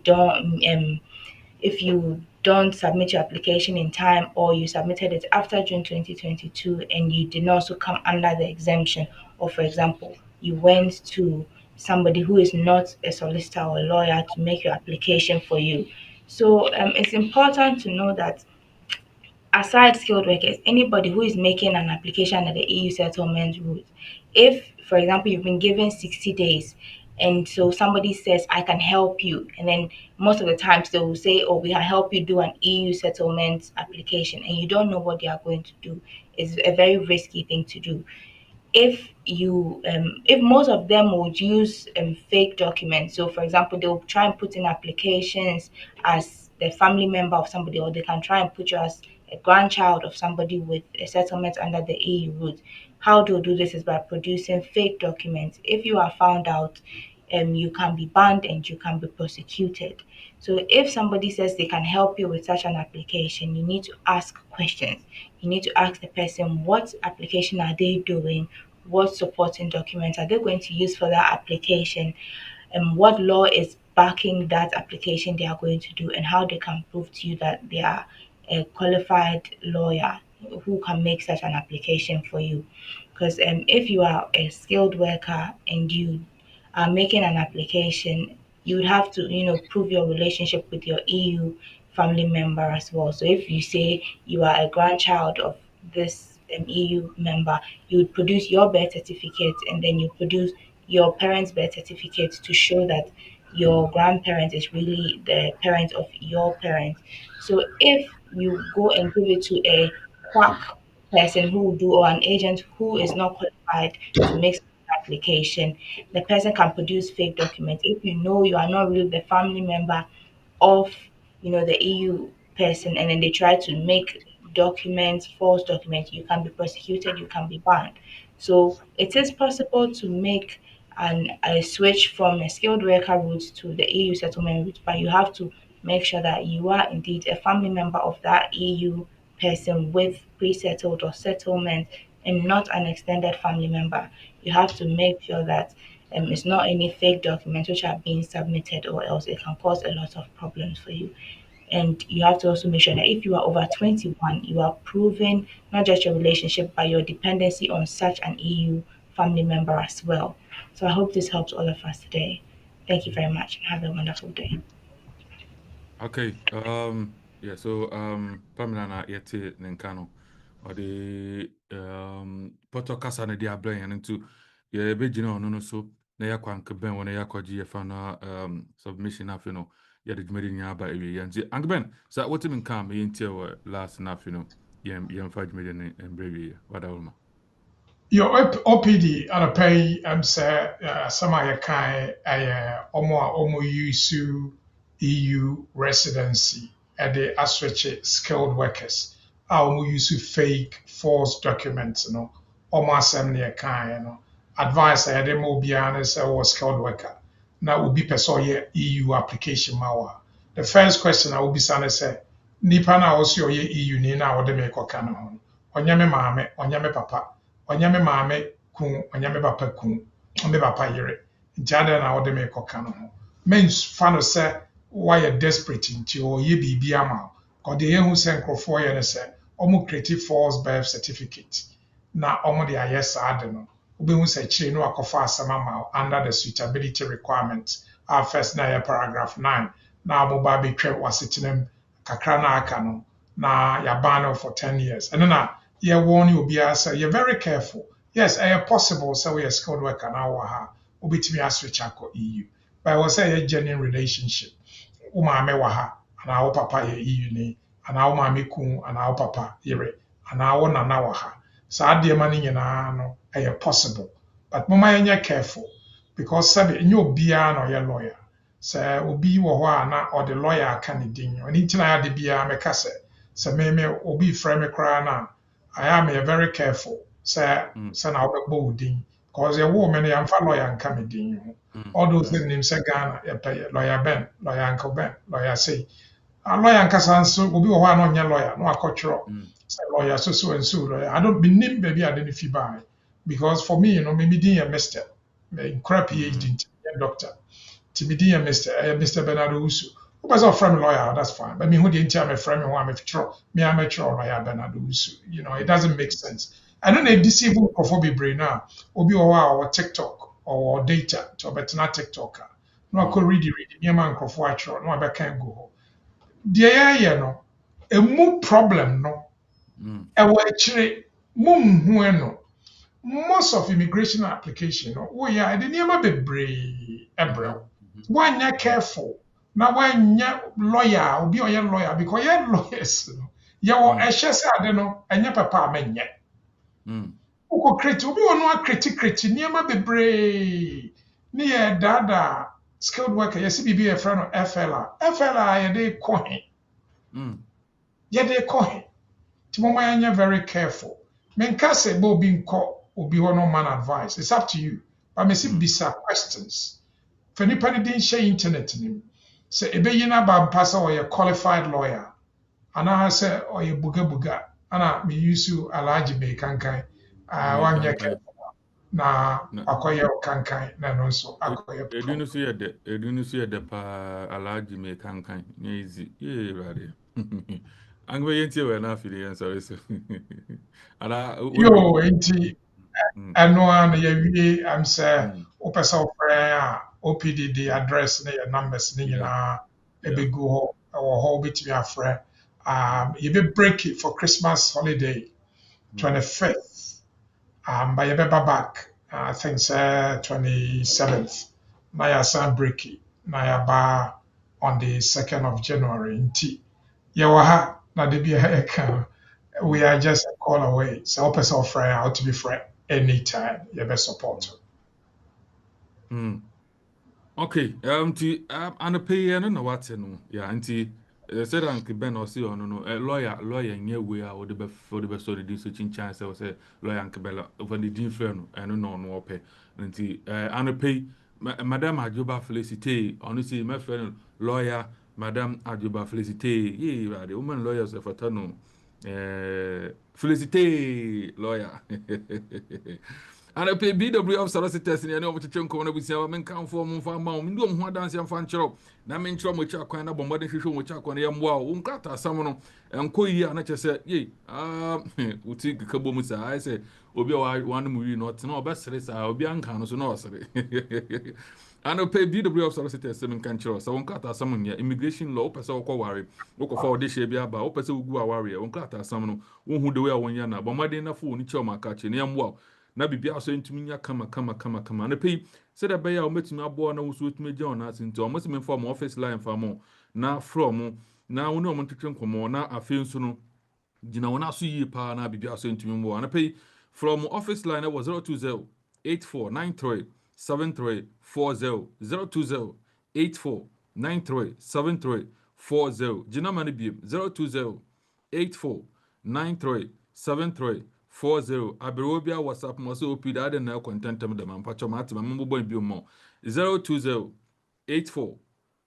don't submit your application in time or you submitted it after June 2022 and you did not also come under the exemption, or for example, you went to somebody who is not a solicitor or a lawyer to make your application for you. So it's important to know that aside skilled workers, anybody who is making an application at the EU settlement route, if, for example, you've been given 60 days and so somebody says, I can help you, and then most of the times they will say, oh, we can help you do an EU settlement application, and you don't know what they are going to do, it's a very risky thing to do. If most of them would use fake documents, so for example they'll try and put in applications as the family member of somebody, or they can try and put you as a grandchild of somebody with a settlement under the EU route. How they'll do this is by producing fake documents. If you are found out, you can be banned and you can be prosecuted. So if somebody says they can help you with such an application, you need to ask questions. You need to ask the person what application are they doing, what supporting documents are they going to use for that application, and what law is backing that application they are going to do, and how they can prove to you that they are a qualified lawyer who can make such an application for you. Because if you are a skilled worker and you are making an application, you would have to, prove your relationship with your EU family member as well. So if you say you are a grandchild of this EU member, you would produce your birth certificate and then you produce your parents' birth certificate to show that your grandparent is really the parent of your parents. So if you go and give it to a quack person who will do, or an agent who is not qualified to make such an application, the person can produce fake documents. If you know you are not really the family member of the EU person, and then they try to make documents, false documents, you can be prosecuted, you can be banned. So it is possible to make a switch from a skilled worker route to the EU settlement route, but you have to make sure that you are indeed a family member of that EU person with pre-settled or settlement, and not an extended family member. You have to make sure that it's not any fake documents which are being submitted, or else it can cause a lot of problems for you. And you have to also make sure that if you are over 21, you are proving not just your relationship, but your dependency on such an EU family member as well. So I hope this helps all of us today. Thank you very much and have a wonderful day. Okay. Yeah. So Pamela na yeti nenkano or the poto kasa na dia brain into ye be jina no so na yakwa nkben wona yakwaji ye fa na submission after no ye de dwumadi nya ba ewie ye nti angben so what min kam ye ntia last na after no ye fa dwumadi ne embrewie wadawma. Your OPD and a pay say some of your kind omo use EU residency at the aswitch skilled workers. Omo use fake false documents, omo assembly a kind, advice I dem will be honest was skilled worker. Now will be person EU application mawa. The first question I will be saying say nipa na also your EU ni na ode me koka no ho. Onya me maame, onya me papa. Ɔnyɛ me maame kun, ɔnyɛ me papa kun, me papa yere. Nti ada na wɔde me kɔka no ho. Memfa no sɛ wɔayɛ desperate nti ɔyɛ biribi ama wo. Ɔde yɛhu sɛ nkurɔfoɔ yɛ no sɛ ɔmo create false birth certificate na ɔmo de ayɛ saa ade no. Wobɛhu sɛ akyire no wakɔfa asɛm ama wo under the suitability requirement a first na yɛ paragraph 9 na ɔmo ba abɛtwa w'asetenam kakra na aka no na yɛaban no for 10 years. Ɛno na you warn you be as you're very careful. Yes, I possible so we are skilled worker now ha obitimi aswitch akọ EU. But I was say a genuine relationship. Umame wa ha and our papa ye EU ni and our mami kun and our papa yere and our nana wa ha. So ade mani nyina no possible. But mama yenye careful because sabe nyo bia no ye lawyer. Sɛ obi wɔ hɔ a na ɔde lawyer aka ne din. Ɔno nti na ade bia meka sɛ me obi frɛ me koraa na I am very careful. Say, son, I'll be boarding because a woman, I'm for lawyer and coming. All those names say Ghana, lawyer Ben, lawyer Uncle Ben, lawyer say, a lawyer and Cassan will be one on your lawyer, no, a cultural. Say lawyer, so and so. I don't believe baby identify by because for me, maybe dear Mr. Crappy agent, doctor. TBD and Mr. Bernardo Usu. Who was a friend lawyer, that's fine. But me who didn't tell me friend me who I'm a lawyer Bernardo Usu. It doesn't make sense. I don't know disable for brain now. Obi or TikTok or data to bet not TikToker. No, I could read me a man for no, I can't go. The a more problem no. Actually, no. Most of immigration application, yeah, I didn't ever be brave, when you're careful, now when you're lawyer, will be your lawyer because you're lawyers, you're a chess, I don't know, and your papa men yet. Who create, will be one critic, near my be brave, near dada, skilled worker, yes, be a friend of FLA, they coin. Yeah, they coin. Timoma, you're very careful. Menka say, Bo being caught. Will be one man advice. It's up to you. But me see bisa questions. fa nipa no din hyɛ internet nim sɛ ɛbɛyi no aba mpa sɛ ɔyɛ qualified lawyer anaasɛ ɔyɛ bugabuga ana me use alagye me kankan wanyɛ kɛ na akɔyɛ kankan na no nso akɔyɛ edunu so yɛ de pa alagye me kankan nye easy rade angbe yentie we na afiri yen sorry so ala yo enti ɛno a na yɛwie am sɛ wopɛ sɛ wofrɛ a opd de address ne yɛ numbers ne nyinaa ɛbɛgu hɔ ɛwɔ hɔ wobɛtumi afrɛ yɛbɛbreak it for Christmas holiday 25th but yɛbɛba back I think sɛ 27th na yɛasan break it na yɛaba on the 2nd of January nti yɛwɔ ha na de bi a yɛka we are just a call away sɛ wopɛ sɛ wofrɛ a wotumi frɛ anytime yɛbɛ support okay nti anapɛ no na wate no ya nti said Uncle Ben or see on no lawyer near we are or the story this searching chance or say lawyer Uncle Bella over the dean friend and no pay nti anapɛ Madame Ajoba Felicite honestly my friend lawyer Madame Ajoba Felicite the woman lawyers of Atano Felicite lawyer and I pay BW solicitors in any of the chunk on a men come for mom, do one dance and fan chop. Na men chum which are kind of bombarding show which are on yam wow, uncata someone and koi and I just said, ye, we take a kabomusa. I say, Obi one movie not no best race, I'll be uncanny, so no, sorry. And I pay BW solicitors 7 control, so uncata someone here, immigration law, person or worry, look for this shabby about, person who go a warrior, uncata someone who do well 1 year now, bombarding a fool, nichoma catching yam wow. Na bibia so ntumi nya kama na pay said that beya o metumi abo na wo so tumi gye on asin to o mo se me form office line famo na from na wo ne o mo twetwe nkomo na afi nso no gina wona so yi pa na bibia so ntumi mbo na pay from office line na 020 8493 7340 020 8493 7340 gina mani bi 020 8493 7340 Aberobia WhatsApp Moso Opid I na contentem de man pacho mat mambo bi mo 020 84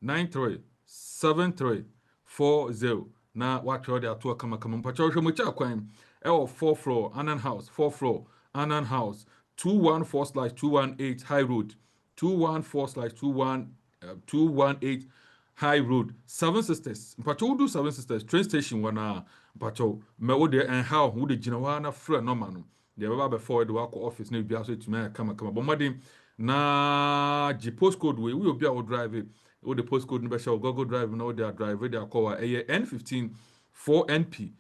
93 7340 na watcho de ato kama pacho hwe mo cha kwan e 4th floor Annan House 4th floor Annan House 214/218 High Road 214/218 High Road 7 Sisters pacho do 7 Sisters train station wana pacho me wo de en how wo de gina wa na frɛ no ma no de baba be forward wa ko office na bia so tumi kama bo modern na g postcode we obi a wo drive wo de postcode no be show Google Drive na wo de drive de akwa N15 4NP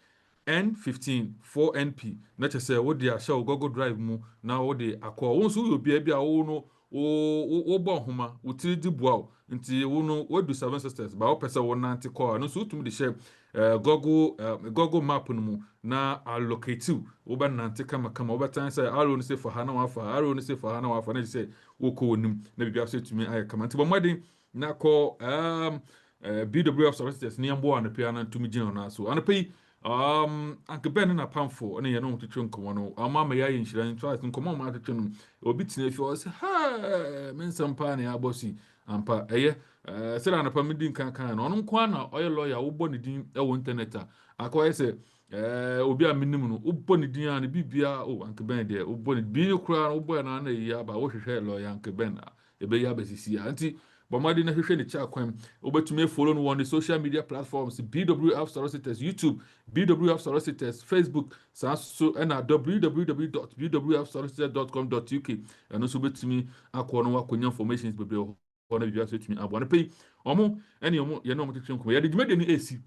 N15 4NP na che say wo de a show Google Drive mu na wo de akwa wo so obi a bia wo no wo bo homa wo tiri di boa nti wo no wo do 7 Sisters ba wo pese wo nante call no so tumi de share Google map no mu na allocate wo ba nante kama wo ba tan say aro no say for ha na wafa aro no say for ha na wafa na say wo ko nim na bibia so tumi aye kama nti bo modern na call BWF solicitors ni ambo an pia na tumi gina na so an pay Uncle Ben na pamfo na ye no twetwe nkomo no ama ma ya ye nhira ntwa nkomo ma twetwe no obi tena fi o say ha men sampa na abosi ampa eye sira na pamidi kan no ono kwa na oye lawyer wo bo ne din e wo internet a akwa say obi a minim no wo bo ne din a ne bibia Uncle Ben de wo bo ne bi kura no wo bo na yi aba wo hwehwe lawyer Uncle Ben ebe ya besisi anti Bomadi na hwehwe ne cha kwam obetumi follow no on the social media platforms BWF Solicitors YouTube BWF Solicitors Facebook so na www.bwfsolicitors.com.uk and also betumi akọ no akonya informations bebe ho na bibia so tumi abo na pay omo ene omo ye no omo twetwe nkom ye de dwumade ni esi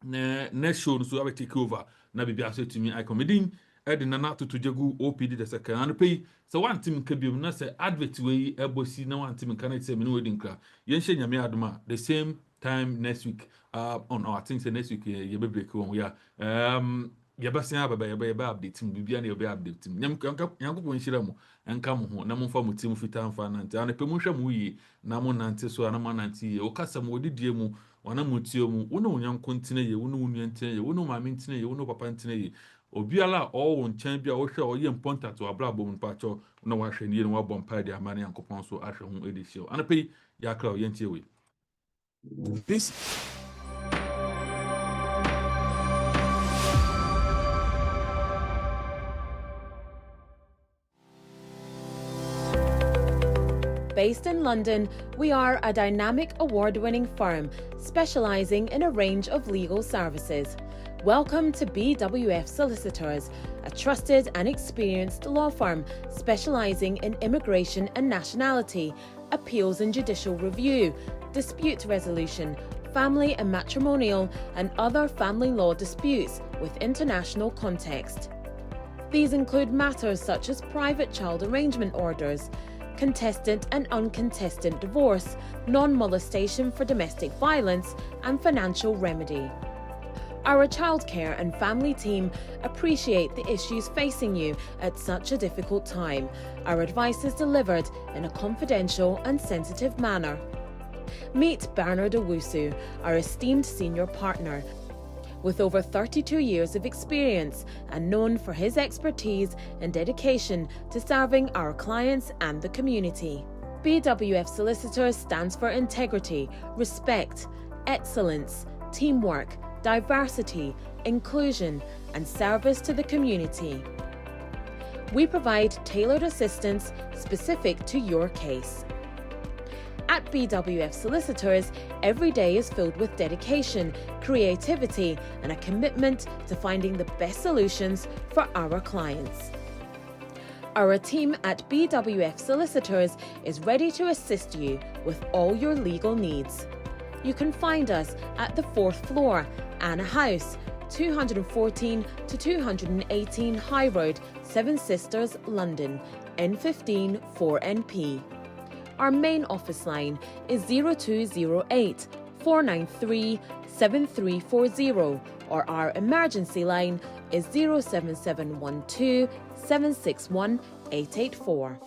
na show no so aba take over na bibia so tumi icomedin edina na tutujegu OPD the second and pay so one team kabium na say advert we ebosi na one team kan say me no wedding kra yen hye nyame adoma the same time next week on I think say next week ye be break on ya ye ba sen ababa ye ba update team bibia na ye ba update team yanko nhyira mu enka mo ho na mo fa mo team fita mfa na nti anape mo hwa mo yi na mo nante so na mo nante ye o kasa mo odidie mu wana mutio mu wo no nyanko ntine ye wo no nua ntine ye wo no maame ntine ye wo no papa ntine ye obiala all on nkyɛn bi a wohwɛ ɔyɛ important to abrabɔ mu pacho na wahwɛ ne no wabɔ mpa de amane yankopɔn so ahwɛ ho edi hyew anapɛ yakra yɛntie we This Based in London, we are a dynamic award-winning firm specializing in a range of legal services. Welcome to BWF Solicitors, a trusted and experienced law firm specializing in immigration and nationality, appeals and judicial review, dispute resolution, family and matrimonial, and other family law disputes with international context. These include matters such as private child arrangement orders, contestant and uncontested divorce, non-molestation for domestic violence, and financial remedy. Our childcare and family team appreciate the issues facing you at such a difficult time. Our advice is delivered in a confidential and sensitive manner. Meet Bernard Owusu, our esteemed senior partner. With over 32 years of experience and known for his expertise and dedication to serving our clients and the community. BWF Solicitors stands for integrity, respect, excellence, teamwork, diversity, inclusion, and service to the community. We provide tailored assistance specific to your case. At BWF Solicitors, every day is filled with dedication, creativity, and a commitment to finding the best solutions for our clients. Our team at BWF Solicitors is ready to assist you with all your legal needs. You can find us at the 4th floor, Anna House, 214 to 218 High Road, Seven Sisters, London, N15 4NP. Our main office line is 0208 493 7340, or our emergency line is 07712 761 884.